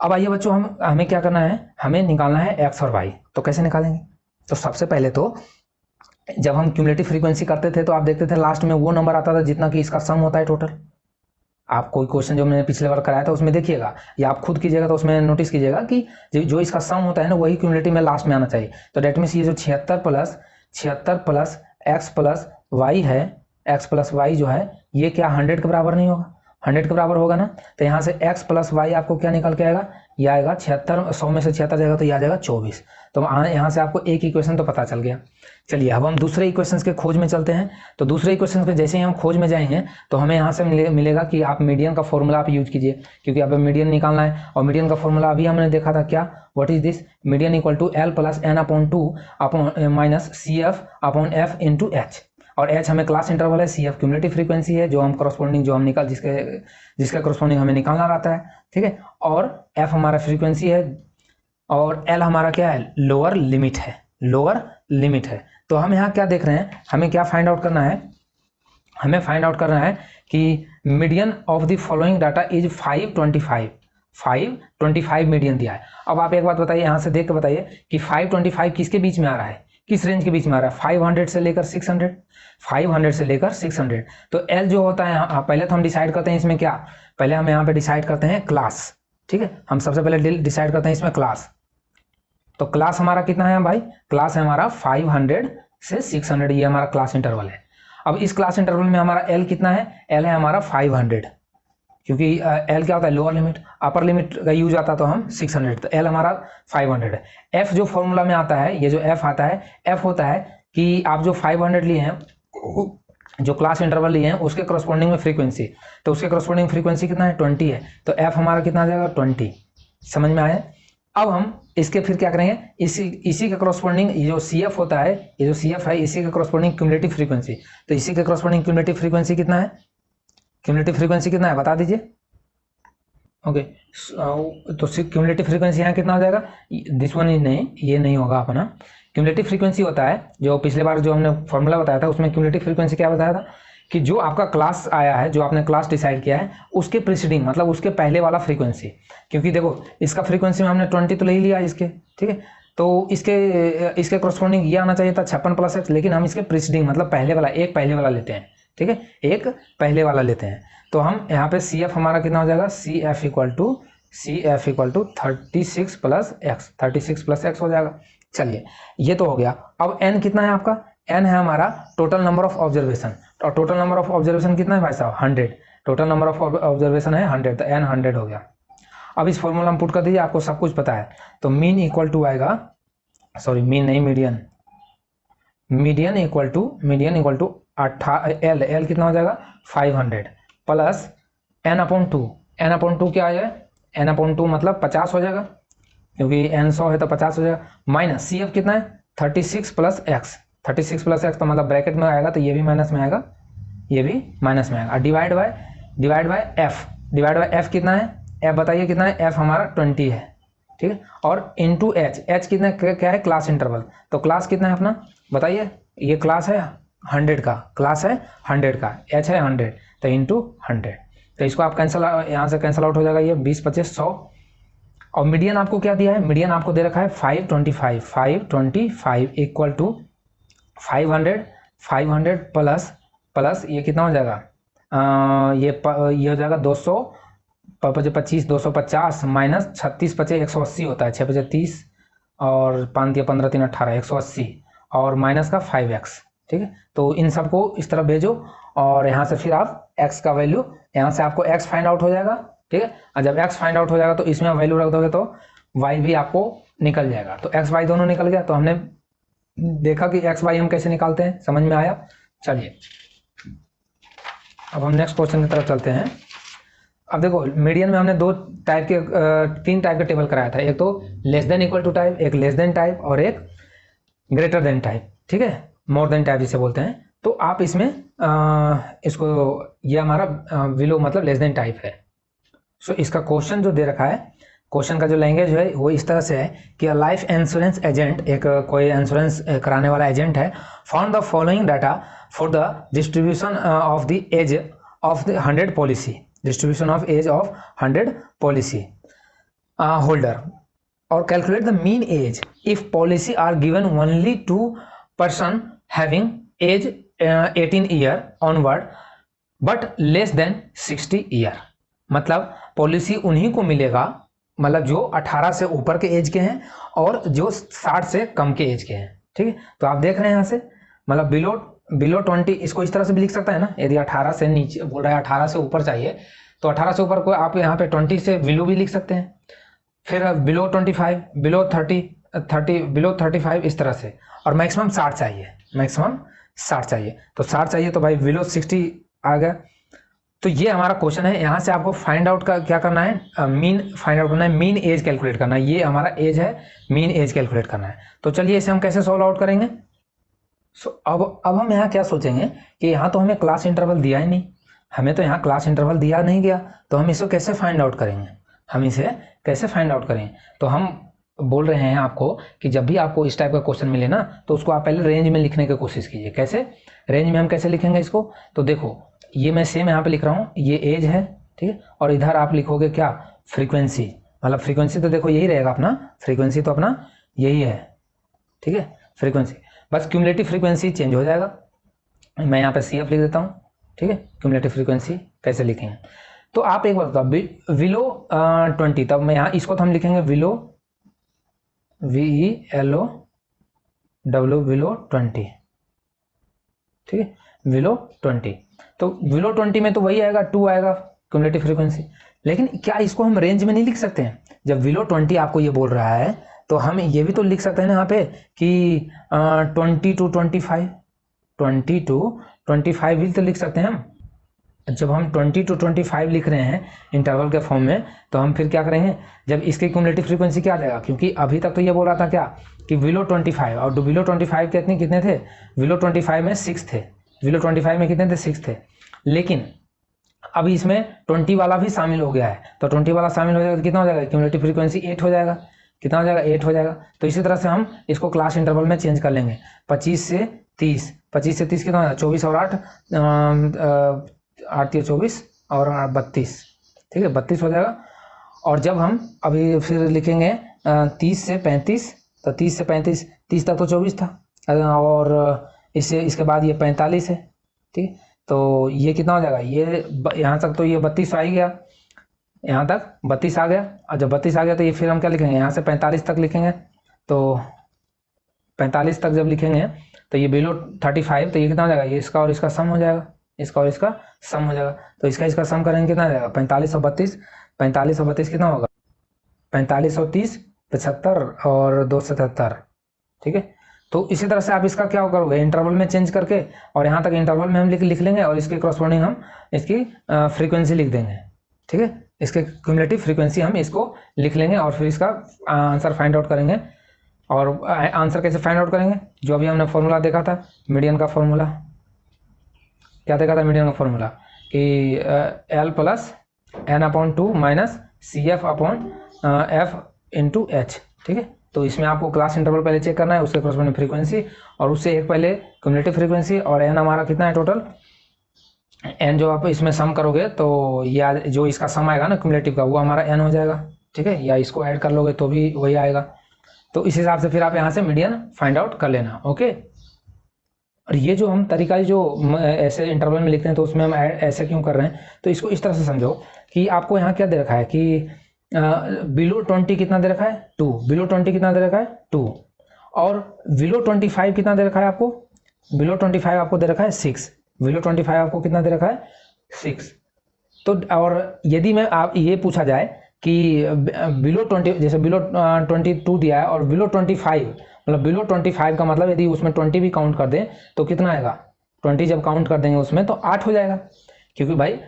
अब आइए बच्चों, हमें क्या करना है, हमें निकालना है x और y। तो कैसे निकालेंगे, तो सबसे पहले तो जब हम क्यूमुलेटिव फ्रीक्वेंसी करते थे तो आप देखते थे लास्ट में वो नंबर आता था जितना कि इसका सम होता है टोटल। आप कोई क्वेश्चन जो मैंने पिछले बार कराया था उसमें देखिएगा, या आप खुद कीजिएगा तो उसमें नोटिस कीजिएगा कि जो इसका सम होता है ना वही क्यूमुलेटिव में लास्ट में आना चाहिए। तो डेट मीन्स ये जो 76 + x + y है, x + y जो है ये क्या 100 के बराबर नहीं होगा, 100 के बराबर होगा ना। तो यहाँ से x + y आपको क्या निकल के आएगा, ये आएगा 76, 100 में से 76 जाएगा तो ये आ जाएगा 24। तो यहाँ से आपको एक इक्वेशन तो पता चल गया। चलिए अब हम दूसरे इक्वेशंस के खोज में चलते हैं। तो दूसरे इक्वेशन पे जैसे ही हम खोज में जाएंगे तो हमें यहाँ से मिलेगा कि आप मीडियन का फॉर्मूला आप यूज कीजिए, क्योंकि आप मीडियन निकालना है। और मीडियन का फॉर्मूला अभी हमने देखा था, क्या, what is this, median = L + n/2 - CF/f × h। और h हमें क्लास इंटरवल है, CF क्यूमुलेटिव फ्रीक्वेंसी है जो हम कॉरस्पॉन्डिंग जो हम निकाल जिसका कॉरस्पॉन्डिंग हमें निकालना रहता है। ठीक है, और f हमारा फ्रीक्वेंसी है और L हमारा क्या है, लोअर लिमिट है, लोअर लिमिट है। तो हम यहाँ क्या देख रहे हैं, हमें क्या फाइंड आउट करना है, हमें फाइंड आउट करना है कि median of the following data is 525 median दिया है। अब आप एक बात बताइए, यहाँ से देख के बताइए कि 525 किसके बीच में आ रहा है, किस रेंज के बीच में आ रहा है, 500 से लेकर 600, 500 से लेकर 600। तो L जो होता है यहाँ, पहले तो हम डिसाइड करते हैं इसमें क्या, पहले हम यहाँ पे डिसाइड करते हैं क्लास। ठीक है, हम सबसे पहले डिसाइड करते हैं इसमें क्लास। तो क्लास हमारा कितना है भाई, क्लास है हमारा 500 से 600, ये हमारा क्लास इंटरवल है। अब इस क्लास इंटरवल में हमारा L कितना है, L है हमारा 500, क्योंकि L क्या होता है, लोअर लिमिट, अपर लिमिट का यूज आता तो हम 600, तो L हमारा 500 है। F जो फॉर्मूला में आता है, ये जो F आता है, F होता है कि आप जो 500 लिए हैं, जो क्लास इंटरवल लिए हैं उसके करस्पॉन्डिंग में फ्रीक्वेंसी, तो उसके करस्पॉन्डिंग फ्रीक्वेंसी कितना है, 20 है। तो F हमारा कितना आ जाएगा, 20। समझ में आया। अब हम इसके फिर क्या करेंगे, इसी के करस्पॉन्डिंग ये जो CF होता है, ये जो CF है इसी के करस्पॉन्डिंग क्यूमुलेटिव फ्रीक्वेंसी, तो इसी के करस्पॉन्डिंग क्यूमुलेटिव फ्रीक्वेंसी कितना है, क्यूमुलेटिव फ्रीक्वेंसी कितना है बता दीजिए। ओके, तो क्यूमुलेटिव फ्रीक्वेंसी यहाँ कितना हो जाएगा, दिस वन इज नहीं, ये नहीं होगा अपना। क्यूमुलेटिव फ्रीक्वेंसी होता है, जो पिछले बार जो हमने फॉर्मूला बताया था उसमें क्यूमुलेटिव फ्रीक्वेंसी क्या बताया था, कि जो आपका क्लास आया है, जो आपने क्लास डिसाइड किया है उसके प्रीसीडिंग, मतलब उसके पहले वाला फ्रीक्वेंसी। क्योंकि देखो इसका फ्रीक्वेंसी में हमने 20 तो ले ही लिया इसके, ठीक है, तो इसके करस्पॉन्डिंग ये आना चाहिए था 56 + x, लेकिन हम इसके प्रीसीडिंग मतलब पहले वाला लेते हैं। ठीक है, एक पहले वाला लेते हैं। तो हम यहाँ पे CF हमारा कितना हो जाएगा, CF = 36 + x, 36 + x हो जाएगा। चलिए ये तो हो गया। अब n कितना है आपका, n है हमारा टोटल नंबर ऑफ ऑब्जर्वेशन, और टोटल नंबर ऑफ ऑब्जर्वेशन कितना है भाई साहब, 100, टोटल नंबर ऑफ ऑब्जर्वेशन है 100, तो n 100 हो गया। अब इस फॉर्मूला में पुट कर दीजिए, आपको सब कुछ पता है। तो मीन इक्वल टू आएगा, सॉरी मीन नहीं, मीडियन इक्वल टू L कितना हो जाएगा 500 प्लस n/2 क्या आ जाए, n/2 मतलब 50 हो जाएगा, क्योंकि n 100 है तो 50 हो जाएगा, माइनस CF कितना है 36 + x, 36 + x तो मतलब ब्रैकेट में आएगा तो ये भी माइनस में आएगा, ये भी माइनस में आएगा। डिवाइड बाय एफ कितना है, एफ बताइए कितना है, एफ हमारा 20 है, ठीक है। और इंटू एच कितना क्या है, क्लास इंटरवल, तो क्लास कितना है अपना बताइए, ये क्लास है 100 का, क्लास है 100 का, एच है 100, तो इंटू 100, तो इसको आप कैंसिल, यहाँ से कैंसिल आउट हो जाएगा, ये 20 25 100। और मीडियन आपको क्या दिया है, मीडियन आपको दे रखा है 525 इक्वल टू 500 प्लस ये कितना हो जाएगा, ये हो जाएगा 200 25 250 माइनस 36 25 180 होता है, 6 25 30 और 5 15 3 18 180 और माइनस का 5x, ठीक है। तो इन सबको इस तरफ भेजो और यहाँ से फिर आप x का वैल्यू, यहाँ से आपको x फाइंड आउट हो जाएगा, ठीक है। और जब x फाइंड आउट हो जाएगा तो इसमें वैल्यू रख दोगे तो y भी आपको निकल जाएगा। तो x y दोनों निकल गया, तो हमने देखा कि x y हम कैसे निकालते हैं, समझ में आया। चलिए अब हम नेक्स्ट क्वेश्चन की तरफ चलते हैं। अब देखो मीडियन में हमने तीन टाइप के टेबल कराया था, एक तो less than equal to type, एक लेस देन टाइप और एक ग्रेटर देन टाइप, ठीक है, मोर देन टाइप जिसे बोलते हैं। तो आप इसमें इसको, ये हमारा बिलो मतलब लेस देन टाइप है। सो इसका क्वेश्चन जो दे रखा है, क्वेश्चन का जो लैंग्वेज है वो इस तरह से है कि लाइफ इंश्योरेंस एजेंट, एक कोई इंश्योरेंस कराने वाला एजेंट है, found the following data for the distribution of the age of the 100 policy, distribution of age of 100 policy holder, और calculate the mean age if policy are given only to person having age 18 year onward but less than 60 year. मतलब policy उन्हीं को मिलेगा, मतलब जो 18 से ऊपर के एज के हैं और जो 60 से कम के एज के हैं, ठीक है। तो आप देख रहे हैं यहाँ से, मतलब बिलो 20, इसको इस तरह से भी लिख सकता है ना, यदि 18 से नीचे बोल रहा है 18 से ऊपर चाहिए तो 18 से ऊपर को आप यहाँ पे 20 से बिलो भी लिख सकते हैं, फिर बिलो 25, बिलो 30 बिलो 35 इस तरह से, और मैक्सिमम 60 चाहिए, मैक्सिमम 60 चाहिए। तो 60 चाहिए तो भाई बिलो 60 आ गया। तो ये हमारा क्वेश्चन है, यहाँ से आपको फाइंड आउट का क्या करना है, मीन फाइंड आउट करना है, मीन एज कैलकुलेट करना है। ये हमारा एज है, मीन एज कैलकुलेट करना है। तो चलिए इसे हम कैसे सॉल्व आउट करेंगे। सो अब हम यहाँ क्या सोचेंगे कि यहाँ तो हमें क्लास इंटरवल दिया ही नहीं, हमें तो यहाँ क्लास इंटरवल दिया नहीं गया, तो हम इसको कैसे फाइंड आउट करेंगे, हम इसे कैसे फाइंड आउट करेंगे। तो हम बोल रहे हैं आपको कि जब भी आपको इस टाइप का क्वेश्चन मिले ना, तो उसको आप पहले रेंज में लिखने की कोशिश कीजिए। कैसे रेंज में हम कैसे लिखेंगे इसको, तो देखो ये मैं सेम यहाँ पे लिख रहा हूँ, ये एज है, ठीक है, और इधर आप लिखोगे क्या, फ्रीक्वेंसी, मतलब फ्रीक्वेंसी तो देखो यही रहेगा अपना, फ्रीक्वेंसी तो अपना यही है, ठीक है, फ्रीक्वेंसी, बस क्यूमुलेटिव फ्रीक्वेंसी चेंज हो जाएगा। मैं यहाँ पे CF लिख देता हूँ, ठीक है। क्यूमुलेटिव फ्रीक्वेंसी कैसे लिखेंगे, तो आप एक बार बताओ, विलो 20, तब मैं यहाँ इसको तो हम लिखेंगे विलो VELO विलो 20, ठीक है, विलो 20। तो विलो 20 में तो वही आएगा, 2 आएगा क्यूमुलेटिव फ्रीक्वेंसी। लेकिन क्या इसको हम रेंज में नहीं लिख सकते हैं, जब विलो 20 आपको ये बोल रहा है तो हम ये भी तो लिख सकते हैं ना यहाँ पे कि 20 to 25 भी तो लिख सकते हैं हम। जब हम 20 to 25 लिख रहे हैं इंटरवल के फॉर्म में, तो हम फिर क्या करेंगे, जब इसकी क्यूमुलेटिव फ्रीक्वेंसी क्या आ जाएगा, क्योंकि अभी तक तो ये बोल रहा था क्या कि विलो 25, और विलो 25 कितने थे, विलो 25 में 6 थे, विलो 25 में कितने थे, 6 थे। लेकिन अभी इसमें 20 वाला भी शामिल हो गया है, तो 20 वाला शामिल हो जाएगा तो कितना हो जाएगा, क्यूमुलेटिव फ्रीक्वेंसी 8 हो जाएगा, कितना हो जाएगा, 8 हो जाएगा। तो इसी तरह से हम इसको क्लास इंटरवल में चेंज कर लेंगे, 25 से 30 कितना हो जाएगा, 24 और 8 8 24 और 32, ठीक है, 32 हो जाएगा। और जब हम अभी फिर लिखेंगे 30 से 35, तो 30 से 35, 30 तक तो 24 था, और इसके बाद ये 45 है, ठीक है। तो ये कितना हो जाएगा, ये यहाँ तक तो ये 32 आ ही गया, यहाँ तक 32 आ गया, और जब 32 आ गया तो ये फिर हम क्या लिखेंगे, यहाँ से 45 तक लिखेंगे। तो 45 तक जब लिखेंगे तो ये बिलो 35, तो ये कितना हो जाएगा, ये इसका और इसका सम हो जाएगा, इसका और इसका सम हो जाएगा। तो इसका सम करेंगे कितना आ जाएगा, 45 और 32, 45 और 32 कितना होगा, 45 और 30 75 और 2 77, ठीक है। तो इसी तरह से आप इसका क्या करोगे, इंटरवल में चेंज करके, और यहाँ तक इंटरवल में हम लिख लेंगे, और इसके करस्पॉन्डिंग हम इसकी फ्रीक्वेंसी लिख देंगे, ठीक है, इसके क्यूमुलेटिव फ्रीक्वेंसी हम इसको लिख लेंगे, और फिर इसका आंसर फाइंड आउट करेंगे। और आंसर कैसे फाइंड आउट करेंगे, जो अभी हमने फॉर्मूला देखा था मीडियन का फॉर्मूला, क्या देखा था मीडियन का फॉर्मूला कि L plus N upon 2 minus C F upon F into H, ठीक है। तो इसमें आपको क्लास इंटरवल पहले चेक करना है, उसके कॉरस्पॉन्डिंग फ्रीक्वेंसी और उससे एक पहले क्यूमुलेटिव फ्रीक्वेंसी, और एन हमारा कितना है टोटल, एन जो आप इसमें सम करोगे तो या जो इसका सम आएगा ना क्यूमुलेटिव का वो हमारा एन हो जाएगा, ठीक है, या इसको ऐड कर लोगे तो भी वही आएगा। तो इस हिसाब से फिर आप यहाँ से मीडियन फाइंड आउट कर लेना, ओके। और ये जो हम तरीका जो ऐसे इंटरवल में लिखते हैं तो उसमें हम ऐसे क्यों कर रहे हैं, तो इसको इस तरह से समझो कि आपको यहाँ क्या दे रखा है कि बिलो 20 कितना दे रखा है 2, बिलो 20 कितना दे रखा है 2, और बिलो 25 कितना दे रखा है आपको, बिलो 25 आपको दे रखा है 6, बिलो 25 आपको कितना दे रखा है 6। तो और यदि मैं आप ये पूछा जाए कि बिलो 20, जैसे बिलो 22 दिया है और बिलो 25, मतलब बिलो 25 का मतलब यदि उसमें 20 भी काउंट कर दें तो कितना आएगा, 20 जब काउंट कर देंगे उसमें तो 8 हो जाएगा, क्योंकि भाई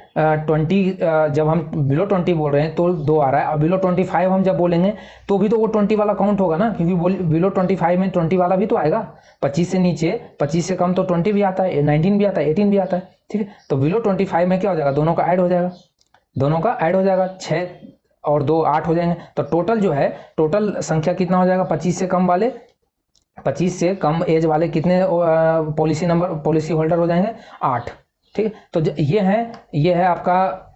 20 जब हम बिलो 20 बोल रहे हैं तो 2 आ रहा है, और बिलो 25 हम जब बोलेंगे तो भी तो वो 20 वाला काउंट होगा ना, क्योंकि बिलो 25 में 20 वाला भी तो आएगा। 25 से नीचे, 25 से कम तो 20 भी आता है, 19 भी आता है, 18 भी आता है, ठीक है। तो बिलो 25 में क्या हो जाएगा, दोनों का ऐड हो जाएगा, दोनों का ऐड हो जाएगा, 6 और 2 8 हो जाएंगे। तो टोटल जो है, टोटल संख्या कितना हो जाएगा, 25 से कम वाले, 25 से कम एज वाले कितने पॉलिसी नंबर, पॉलिसी होल्डर हो जाएंगे 8, ठीक है। तो ये है आपका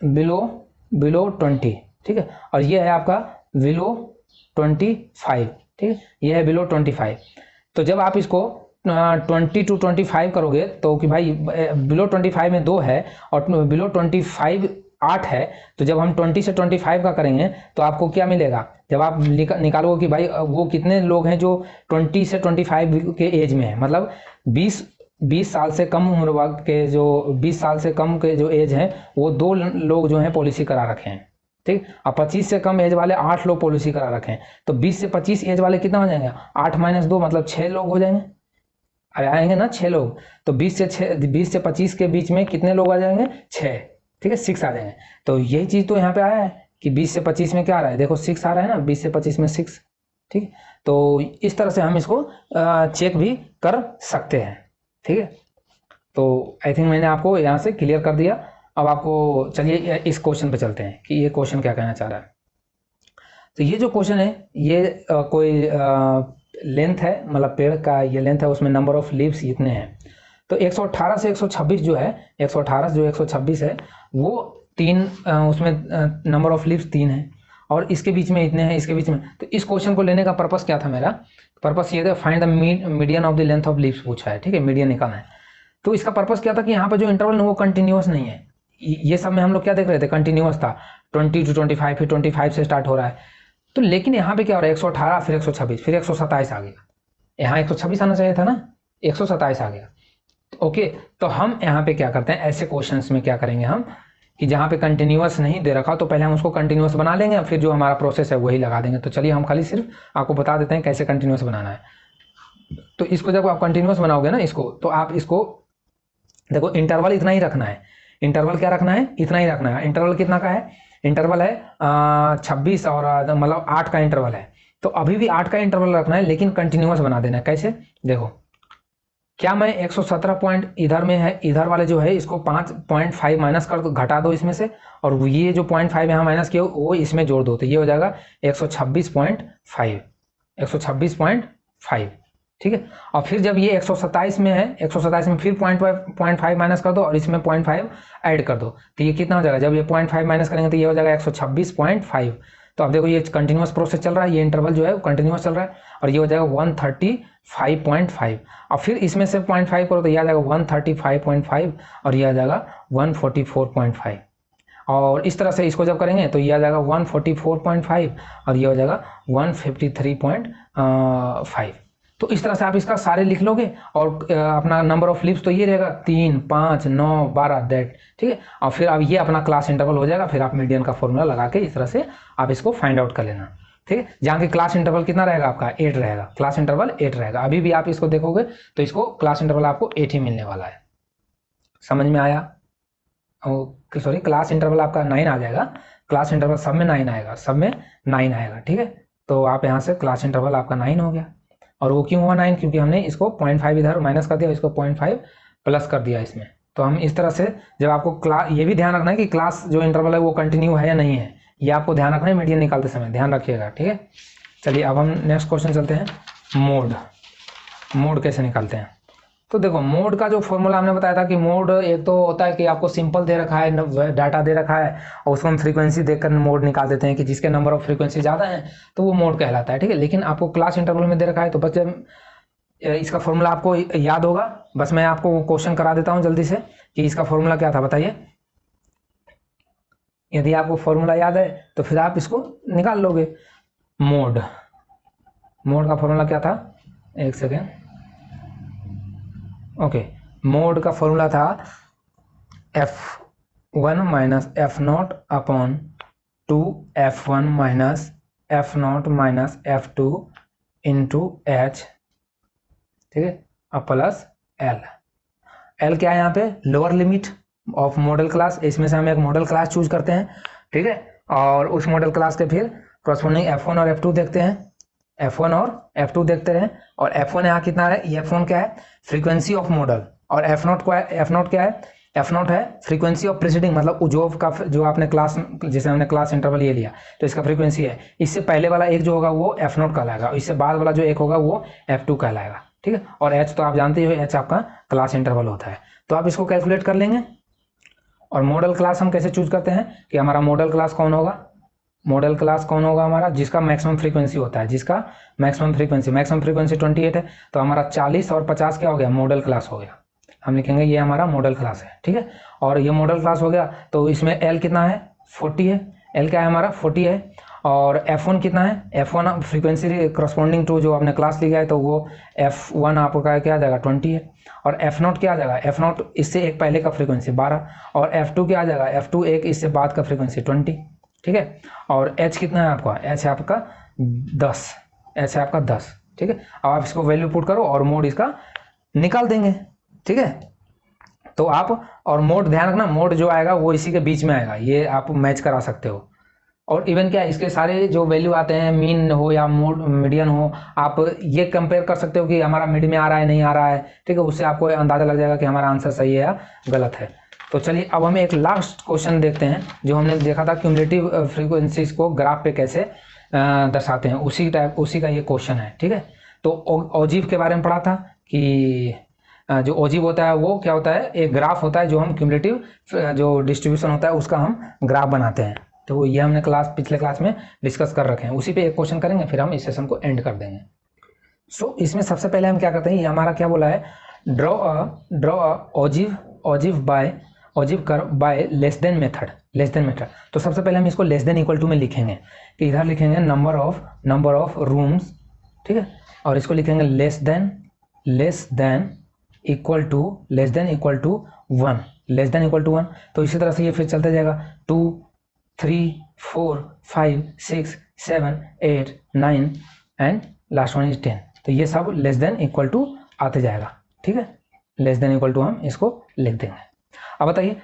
बिलो 20, ठीक है, और ये है आपका बिलो 25, ठीक है, ये है बिलो 25। तो जब आप इसको 20 to 25 करोगे तो कि भाई बिलो 25 में 2 है और बिलो 25 8 है, तो जब हम 20 से 25 का करेंगे तो आपको क्या मिलेगा, जब आप निकालोगे कि भाई वो कितने लोग हैं जो 20 से 25 के एज में है, मतलब 20 साल से कम उम्र के जो 20 साल से कम के जो एज हैं वो 2 लोग जो हैं पॉलिसी करा रखे हैं, ठीक। अब 25 से कम एज वाले 8 लोग पॉलिसी करा रखे हैं, तो 20 से 25 एज वाले कितना हो जाएंगे, 8 - 2 मतलब 6 लोग हो जाएंगे, आएंगे ना 6 लोग। तो 20 से 25 के बीच में कितने लोग आ जाएंगे, 6, ठीक है, 6 आ जाएंगे। तो यही चीज़ तो यहाँ पे आया है कि 20 से 25 में क्या आ रहा है, देखो 6 आ रहा है ना, 20 से 25 में 6, ठीक। तो इस तरह से हम इसको चेक भी कर सकते हैं, ठीक है। तो आई थिंक मैंने आपको यहाँ से क्लियर कर दिया। अब आपको चलिए इस क्वेश्चन पे चलते हैं कि ये क्वेश्चन क्या कहना चाह रहा है। तो ये जो क्वेश्चन है ये कोई लेंथ है, मतलब पेड़ का ये लेंथ है, उसमें नंबर ऑफ लीव्स इतने हैं। तो 118 से 126 जो है, 118 जो 126 है वो 3 उसमें नंबर ऑफ लीव्स 3 है, और इसके बीच में इतने हैं, इसके बीच में। तो इस क्वेश्चन को लेने का पर्पस क्या था, मेरा पर्पस ये था find the median of the length of leaves पूछा है, ठीक है, मीडियन निकालना है। तो इसका पर्पस क्या था कि यहाँ पर जो इंटरवल है वो कंटिन्यूअस नहीं है। ये सब में हम लोग क्या देख रहे थे, कंटिन्यूअस था, 20 to 25, फिर 25 से स्टार्ट हो रहा है। तो लेकिन यहाँ पे क्या हो रहा है, 118 फिर 126 फिर 127 आ गया, यहाँ 126 आना चाहिए था ना, 127 आ गया, ओके। तो हम यहाँ पे क्या करते हैं, ऐसे क्वेश्चंस में क्या करेंगे हम कि जहाँ पे कंटिन्यूअस नहीं दे रखा तो पहले हम उसको कंटिन्यूअस बना लेंगे, फिर जो हमारा प्रोसेस है वही लगा देंगे। तो चलिए हम खाली सिर्फ आपको बता देते हैं कैसे कंटिन्यूअस बनाना है। तो इसको जब आप कंटिन्यूअस बनाओगे ना इसको, तो आप इसको देखो, इंटरवल इतना ही रखना है, इंटरवल क्या रखना है, इतना ही रखना है। इंटरवल कितना का है, इंटरवल है 26 और मतलब 8 का इंटरवल है। तो अभी भी 8 का इंटरवल रखना है, लेकिन कंटिन्यूअस बना देना है। कैसे, देखो, क्या मैं 117 पॉइंट इधर में है, इधर वाले जो है इसको 5.5 माइनस कर दो, घटा दो इसमें से, और ये जो 0.5 यहाँ माइनस किया वो इसमें जोड़ दो, तो ये हो जाएगा 126.5, 126.5, ठीक है। और फिर जब ये 127 में है, 127 में फिर 0.5 माइनस कर दो और इसमें 0.5 ऐड कर दो, तो ये कितना हो जाएगा, जब ये 0.5 माइनस करेंगे तो ये हो जाएगा 126.5। तो अब देखो ये कंटिन्यूअस प्रोसेस चल रहा है, ये इंटरवल जो है वो कंटिन्यूअस चल रहा है, और ये हो जाएगा 135.5। और फिर इसमें से 0.5 करो तो ये आ जाएगा 135.5, और ये आ जाएगा 144.5। और इस तरह से इसको जब करेंगे तो ये आ जाएगा 144.5 और ये हो जाएगा 153.5। तो इस तरह से आप इसका सारे लिख लोगे, और अपना नंबर ऑफ लीव्स तो ये रहेगा 3, 5, 9, 12 दैट, ठीक है। और फिर अब ये अपना क्लास इंटरवल हो जाएगा, फिर आप मीडियन का फॉर्मूला लगा के इस तरह से आप इसको फाइंड आउट कर लेना, ठीक है। जहाँ की क्लास इंटरवल कितना रहेगा आपका, 8 रहेगा, क्लास इंटरवल 8 रहेगा। अभी भी आप इसको देखोगे तो इसको क्लास इंटरवल आपको 8 ही मिलने वाला है, समझ में आया। सॉरी, क्लास इंटरवल आपका 9 आ जाएगा, क्लास इंटरवल सब में 9 आएगा, सब में 9 आएगा, ठीक है। तो आप यहाँ से क्लास इंटरवल आपका 9 हो गया। और वो क्यों हुआ 9, क्योंकि हमने इसको 0.5 इधर माइनस कर दिया, इसको 0.5 प्लस कर दिया इसमें, तो हम इस तरह से जब आपको क्लास, ये भी ध्यान रखना है कि क्लास जो इंटरवल है वो कंटिन्यू है या नहीं है, ये आपको ध्यान रखना है मीडियन निकालते समय, ध्यान रखिएगा, ठीक है। चलिए अब हम नेक्स्ट क्वेश्चन चलते हैं। मोड कैसे निकालते हैं। तो देखो मोड का जो फॉर्मूला हमने बताया था कि मोड एक तो होता है कि आपको सिंपल दे रखा है, डाटा दे रखा है और उसको हम फ्रीक्वेंसी देखकर मोड निकाल देते हैं कि जिसके नंबर ऑफ फ्रीक्वेंसी ज़्यादा है तो वो मोड कहलाता है, ठीक है। लेकिन आपको क्लास इंटरवल में दे रखा है तो बच्चे इसका फॉर्मूला आपको याद होगा, बस मैं आपको क्वेश्चन करा देता हूँ जल्दी से कि इसका फॉर्मूला क्या था, बताइए। यदि आपको फॉर्मूला याद है तो फिर आप इसको निकाल लोगे। मोड का फॉर्मूला क्या था, एक सेकेंड, ओके। मोड का फॉर्मूला था F1 minus F0 upon 2F1 minus F0 minus F2 into H, ठीक है, अब प्लस L क्या है यहाँ पे, lower limit of model class. इसमें से हम एक मॉडल क्लास चूज करते हैं, ठीक है, और उस मॉडल क्लास के फिर कॉरस्पॉन्डिंग F1 और F2 देखते हैं, F1 और F2 देखते हैं। और F1 यहाँ कितना है, ये F1 क्या है, फ्रीक्वेंसी ऑफ मॉडल, और F0 क्या है, F0 है फ्रीक्वेंसी ऑफ प्रीसीडिंग, मतलब उजोव का जो आपने क्लास, जैसे हमने क्लास इंटरवल ये लिया तो इसका फ्रीक्वेंसी है। इससे पहले वाला एक जो होगा वो F0 कहलाएगा, और इससे बाद वाला जो एक होगा वो F2 कहलाएगा, ठीक है। और H तो आप जानते हो, H आपका क्लास इंटरवल होता है, तो आप इसको कैलकुलेट कर लेंगे। और मॉडल क्लास हम कैसे चूज करते हैं कि हमारा मॉडल क्लास कौन होगा, मॉडल क्लास कौन होगा हमारा, जिसका मैक्सिमम फ्रीक्वेंसी होता है, जिसका मैक्सिमम फ्रीक्वेंसी 28 है, तो हमारा 40 और 50 क्या हो गया, मॉडल क्लास हो गया। हम लिखेंगे ये हमारा मॉडल क्लास है, ठीक है। और ये मॉडल क्लास हो गया, तो इसमें L कितना है, 40 है, L क्या है हमारा 40 है। और F1 कितना है, F1 फ्रीक्वेंसी करस्पॉन्डिंग टू जो आपने क्लास लिया है तो वो F1 आपका क्या आ जाएगा 20 है। और F0 क्या आ जाएगा, F0 इससे एक पहले का फ्रीक्वेंसी 12, और F2 क्या आ जाएगा, F2 एक इससे बाद का फ्रीक्वेंसी 20, ठीक है। और H कितना है आपका, H है आपका 10, H है आपका 10, ठीक है। अब आप इसको वैल्यू पुट करो और मोड इसका निकाल देंगे, ठीक है। तो आप, और मोड ध्यान रखना, मोड जो आएगा वो इसी के बीच में आएगा, ये आप मैच करा सकते हो। और इवन क्या इसके सारे जो वैल्यू आते हैं, मीन हो या मोड मीडियन हो, आप ये कंपेयर कर सकते हो कि हमारा मिड में आ रहा है नहीं आ रहा है, ठीक है। उससे आपको अंदाजा लग जाएगा कि हमारा आंसर सही है या गलत है। तो चलिए अब हम एक लास्ट क्वेश्चन देखते हैं, जो हमने देखा था क्यूमुलेटिव फ्रीक्वेंसीज को ग्राफ पे कैसे दर्शाते हैं, उसी का ये क्वेश्चन है, ठीक है। तो ओजीव के बारे में पढ़ा था कि जो ओजीव होता है वो क्या होता है, एक ग्राफ होता है जो हम क्यूमुलेटिव जो डिस्ट्रीब्यूशन होता है उसका हम ग्राफ बनाते हैं। तो ये हमने पिछले क्लास में डिस्कस कर रखे हैं, उसी पे एक क्वेश्चन करेंगे, फिर हम इस सेशन को एंड कर देंगे। सो इसमें सबसे पहले हम क्या करते हैं, ये हमारा क्या बोला है, draw ogive curve y less than method. तो सबसे पहले हम इसको लेस देन इक्वल टू में लिखेंगे, कि इधर लिखेंगे नंबर ऑफ रूम्स, ठीक है, और इसको लिखेंगे लेस देन इक्वल टू 1। तो इसी तरह से ये फिर चलते जाएगा 2 3 4 5 6 7 8 9 एंड लास्ट वन इज 10। तो ये सब लेस देन इक्वल टू आते जाएगा, ठीक है। लेस देन इक्वल टू हम इसको लिख देंगे। अब बताइए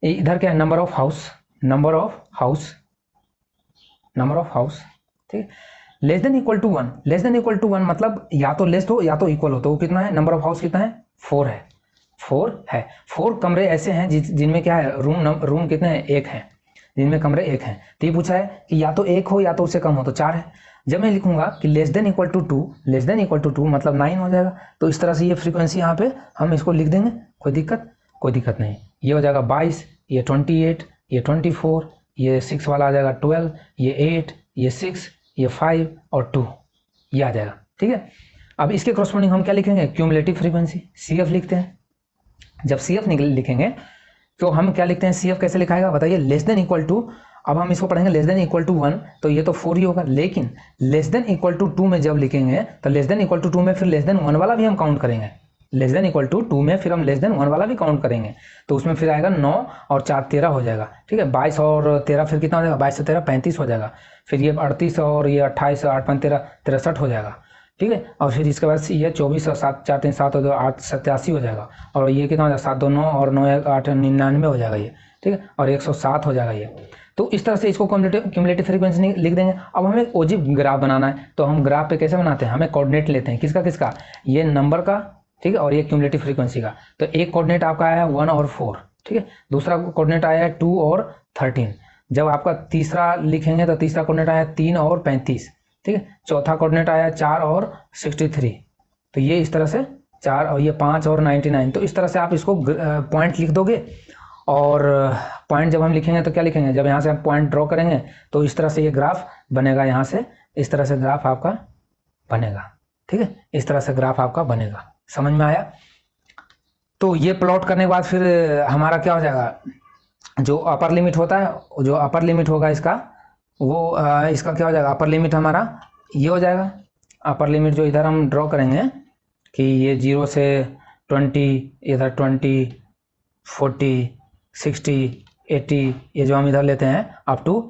इधर क्या है, नंबर ऑफ हाउस, ठीक है। लेस देन इक्वल टू 1 मतलब या तो लेस हो या तो इक्वल हो, तो वो कितना है, नंबर ऑफ हाउस कितना है, 4 है। 4 कमरे ऐसे हैं जिनमें क्या है, रूम कितने हैं, 1 है, जिनमें कमरे 1 हैं। तो ये पूछा है कि या तो 1 हो या तो उससे कम हो, तो 4 है। जब मैं लिखूंगा कि लेस देन इक्वल टू 2 मतलब 9 हो जाएगा। तो इस तरह से ये फ्रीक्वेंसी यहाँ पे हम इसको लिख देंगे, कोई दिक्कत नहीं। ये हो जाएगा 22, ये 28, ये 24, ये 6 वाला आ जाएगा 12, ये 8, ये 6, ये 5 और 2, ये आ जाएगा, ठीक है। अब इसके कॉरस्पॉन्डिंग हम क्या लिखेंगे, क्यूमुलेटिव फ्रीक्वेंसी, CF लिखते हैं। जब CF लिखेंगे तो हम क्या लिखते हैं, CF कैसे लिखाएगा बताइए, लेस देन इक्वल टू, अब हम इसको पढ़ेंगे लेस देन इक्वल टू 1, तो ये तो 4 ही होगा। लेकिन लेस देन इक्वल टू 2 में जब लिखेंगे तो लेस देन इक्वल टू 2 में फिर लेस देन 1 वाला भी हम काउंट करेंगे, लेस देन इक्वल टू 2 में फिर हम लेस देन 1 वाला भी काउंट करेंगे। तो उसमें फिर आएगा 9 और 4 13 हो जाएगा, ठीक है। 22 और 13 फिर कितना हो जाएगा, 22 से 13 35 हो जाएगा। फिर ये 38 और ये 28 8 5 13 63 हो जाएगा, ठीक है। और फिर इसके बाद ये 24 और 7 4 3 7 और 2 8 87 हो जाएगा। और ये कितना हो जाएगा, 7 2 9 और 9 1 8 99 हो जाएगा ये, ठीक है। और 107 हो जाएगा ये। तो इस तरह से इसको क्यूमुलेटिव फ्रीक्वेंसी लिख देंगे। अब हमें ओजीव ग्राफ बनाना है, तो हम ग्राफ पे कैसे बनाते हैं, हमें कोऑर्डिनेट लेते हैं, किसका, ये नंबर का ठीक है, और ये क्यूमुलेटिव फ्रीक्वेंसी का। तो एक कोऑर्डिनेट आपका आया 1 और 4, ठीक है, दूसरा कोऑर्डिनेट आया है 2 और 13। जब आपका तीसरा लिखेंगे तो तीसरा कोऑर्डिनेट आया 3 और 35, ठीक है, चौथा कोऑर्डिनेट आया 4 और 63। तो ये इस तरह से 4 और ये 5 और 99। तो इस तरह से आप इसको पॉइंट लिख दोगे। और पॉइंट जब हम लिखेंगे तो क्या लिखेंगे, जब यहाँ से हम पॉइंट ड्रॉ करेंगे तो इस तरह से ये ग्राफ बनेगा, यहाँ से इस तरह से ग्राफ आपका बनेगा, ठीक है, इस तरह से ग्राफ आपका बनेगा। समझ में आया? तो ये प्लॉट करने के बाद फिर हमारा क्या हो जाएगा, जो अपर लिमिट होता है, जो अपर लिमिट होगा इसका, वो इसका क्या हो जाएगा, अपर लिमिट हमारा ये हो जाएगा। अपर लिमिट जो इधर हम ड्रॉ करेंगे कि ये 0 से 20, इधर 20, 40, 60, 80, ये जो हम इधर लेते हैं अप टू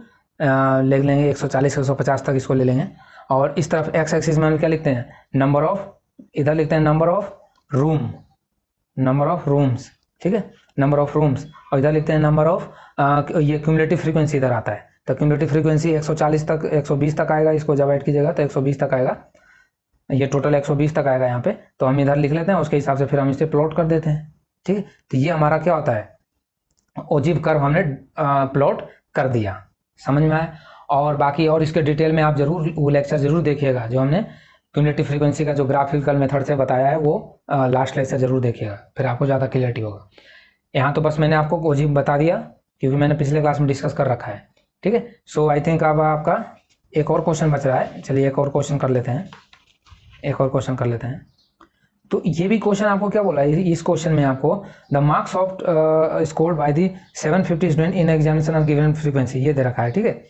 ले लेंगे 140, 150 तक इसको ले लेंगे। और इस तरफ एक्स एक्सिस में हम क्या लिखते हैं, नंबर ऑफ, इधर लिखते हैं number of room, number of rooms, ठीक है, नंबर ऑफ रूम्स। और इधर लिखते हैं नंबर ऑफ, ये क्यूमुलेटिव फ्रीक्वेंसी इधर आता है। तो क्यूमुलेटिव फ्रीक्वेंसी 140 तक, 120 तक आएगा, इसको जब ऐड कीजिएगा तो 120 तक आएगा, ये टोटल 120 तक आएगा यहाँ पे। तो हम इधर लिख लेते हैं, उसके हिसाब से फिर हम इसे प्लॉट कर देते हैं, ठीक है। तो ये हमारा क्या होता है, ओजिव कर्व हमने प्लॉट कर दिया। समझ में आया? और बाकी और इसके डिटेल में आप जरूर वो लेक्चर जरूर देखिएगा, जो हमने क्यूमुलेटिव फ्रीक्वेंसी का जो ग्राफिकल मेथड से बताया है वो लास्ट लेक्चर जरूर देखिएगा, फिर आपको ज़्यादा क्लियरिटी होगा। यहाँ तो बस मैंने आपको ओजिव बता दिया क्योंकि मैंने पिछले क्लास में डिस्कस कर रखा है, ठीक है। सो आई थिंक अब आपका एक और क्वेश्चन बच रहा है, चलिए एक और क्वेश्चन कर लेते हैं, एक और क्वेश्चन कर लेते हैं। तो ये भी क्वेश्चन आपको क्या बोला है, इस क्वेश्चन में आपको the marks of scored by the 750 student in examination of given frequency, ये दे रखा है, ठीक है।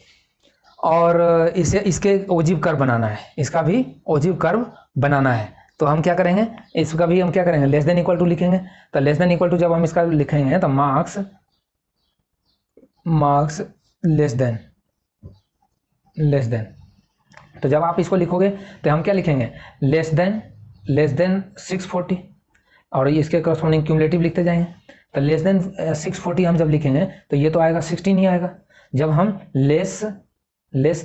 और इसे इसके ओजिव कर्व बनाना है, इसका भी ओजिव कर्व बनाना है। तो हम क्या करेंगे, इसका भी हम क्या करेंगे, लेस देन इक्वल टू लिखेंगे। तो लेस देन इक्वल टू जब हम इसका लिखेंगे तो मार्क्स लेस देन, तो जब आप इसको लिखोगे तो हम क्या लिखेंगे, लेस देन 640, और इसके करस्पॉन्डिंग क्यूमुलेटिव लिखते जाएंगे। तो लेस देन 640 हम जब लिखेंगे तो ये तो आएगा 16 ही आएगा। जब हम लेस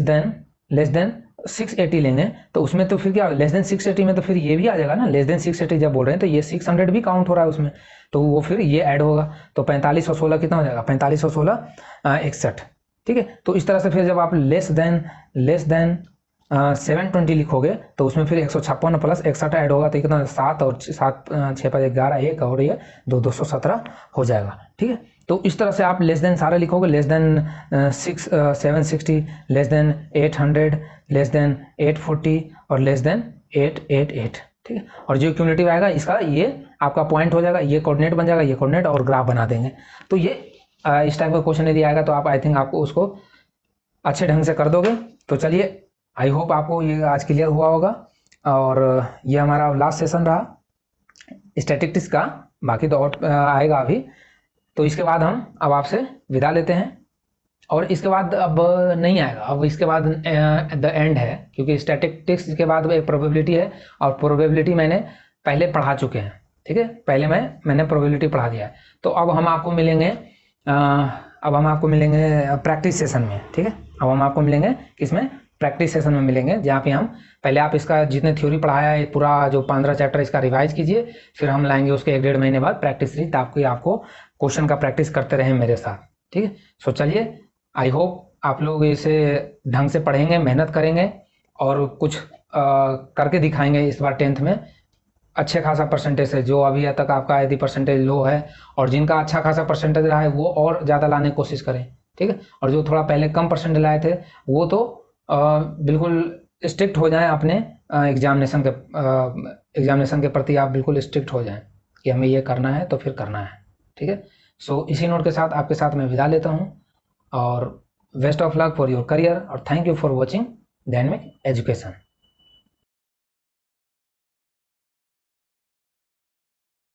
देन 680 लेंगे तो उसमें तो फिर क्या, लेस देन 680 में तो फिर ये भी आ जाएगा ना, लेस देन 680 जब बोल रहे हैं तो ये 600 भी काउंट हो रहा है उसमें, तो वो फिर ये ऐड होगा। तो 45 और 16 कितना हो जाएगा, 45 और 16 61, ठीक है। तो इस तरह से फिर जब आप लेस देन 720 लिखोगे तो उसमें फिर 156 प्लस 61 ऐड होगा, तो कितना 7 और 7 6 5 11 1 और ये 217 हो जाएगा, ठीक है। तो इस तरह से आप लेस देन सारे लिखोगे, less than 760, less than 800, less than 840 और लेस देन 888, ठीक है। और जो क्यूमुलेटिव आएगा इसका ये आपका पॉइंट हो जाएगा, ये कोऑर्डिनेट बन जाएगा, ये कोऑर्डिनेट और ग्राफ बना देंगे। तो ये इस टाइप का क्वेश्चन यदि आएगा तो आप आई थिंक आपको उसको अच्छे ढंग से कर दोगे। तो चलिए, आई होप आपको ये आज क्लियर हुआ होगा। और ये हमारा लास्ट सेशन रहा स्टैटिस्टिक्स का, बाकी तो और आएगा अभी। तो इसके बाद हम अब आपसे विदा लेते हैं, और इसके बाद अब नहीं आएगा, अब इसके बाद द एंड है, क्योंकि स्टैटिस्टिक्स के बाद एक प्रोबेबिलिटी है, और प्रोबेबिलिटी मैंने पहले पढ़ा चुके हैं, ठीक है, पहले मैंने प्रोबेबिलिटी पढ़ा दिया है। तो अब हम आपको मिलेंगे प्रैक्टिस सेशन में, ठीक है। अब हम आपको मिलेंगे किसमें, प्रैक्टिस सेशन में मिलेंगे, जहाँ पे हम पहले आप इसका जितने थ्योरी पढ़ाया है पूरा जो 15 चैप्टर इसका रिवाइज कीजिए, फिर हम लाएंगे उसके 1-1.5 महीने बाद प्रैक्टिस सीरीज, ताकि आपको क्वेश्चन का प्रैक्टिस करते रहें मेरे साथ, ठीक है। सो चलिए, आई होप आप लोग इसे ढंग से पढ़ेंगे, मेहनत करेंगे और कुछ करके दिखाएंगे इस बार 10th में अच्छे खासा परसेंटेज है। जो अभी तक आपका यदि परसेंटेज लो है और जिनका अच्छा खासा परसेंटेज रहा है वो और ज़्यादा लाने की कोशिश करें, ठीक है। और जो थोड़ा पहले कम परसेंटेज लाए थे वो तो बिल्कुल स्ट्रिक्ट हो जाएं अपने एग्जामिनेशन के प्रति, आप बिल्कुल स्ट्रिक्ट हो जाएं कि हमें ये करना है तो फिर करना है, ठीक है। सो इसी नोट के साथ आपके साथ मैं विदा लेता हूँ, और best of luck for your career, और thank you for watching dynamic education.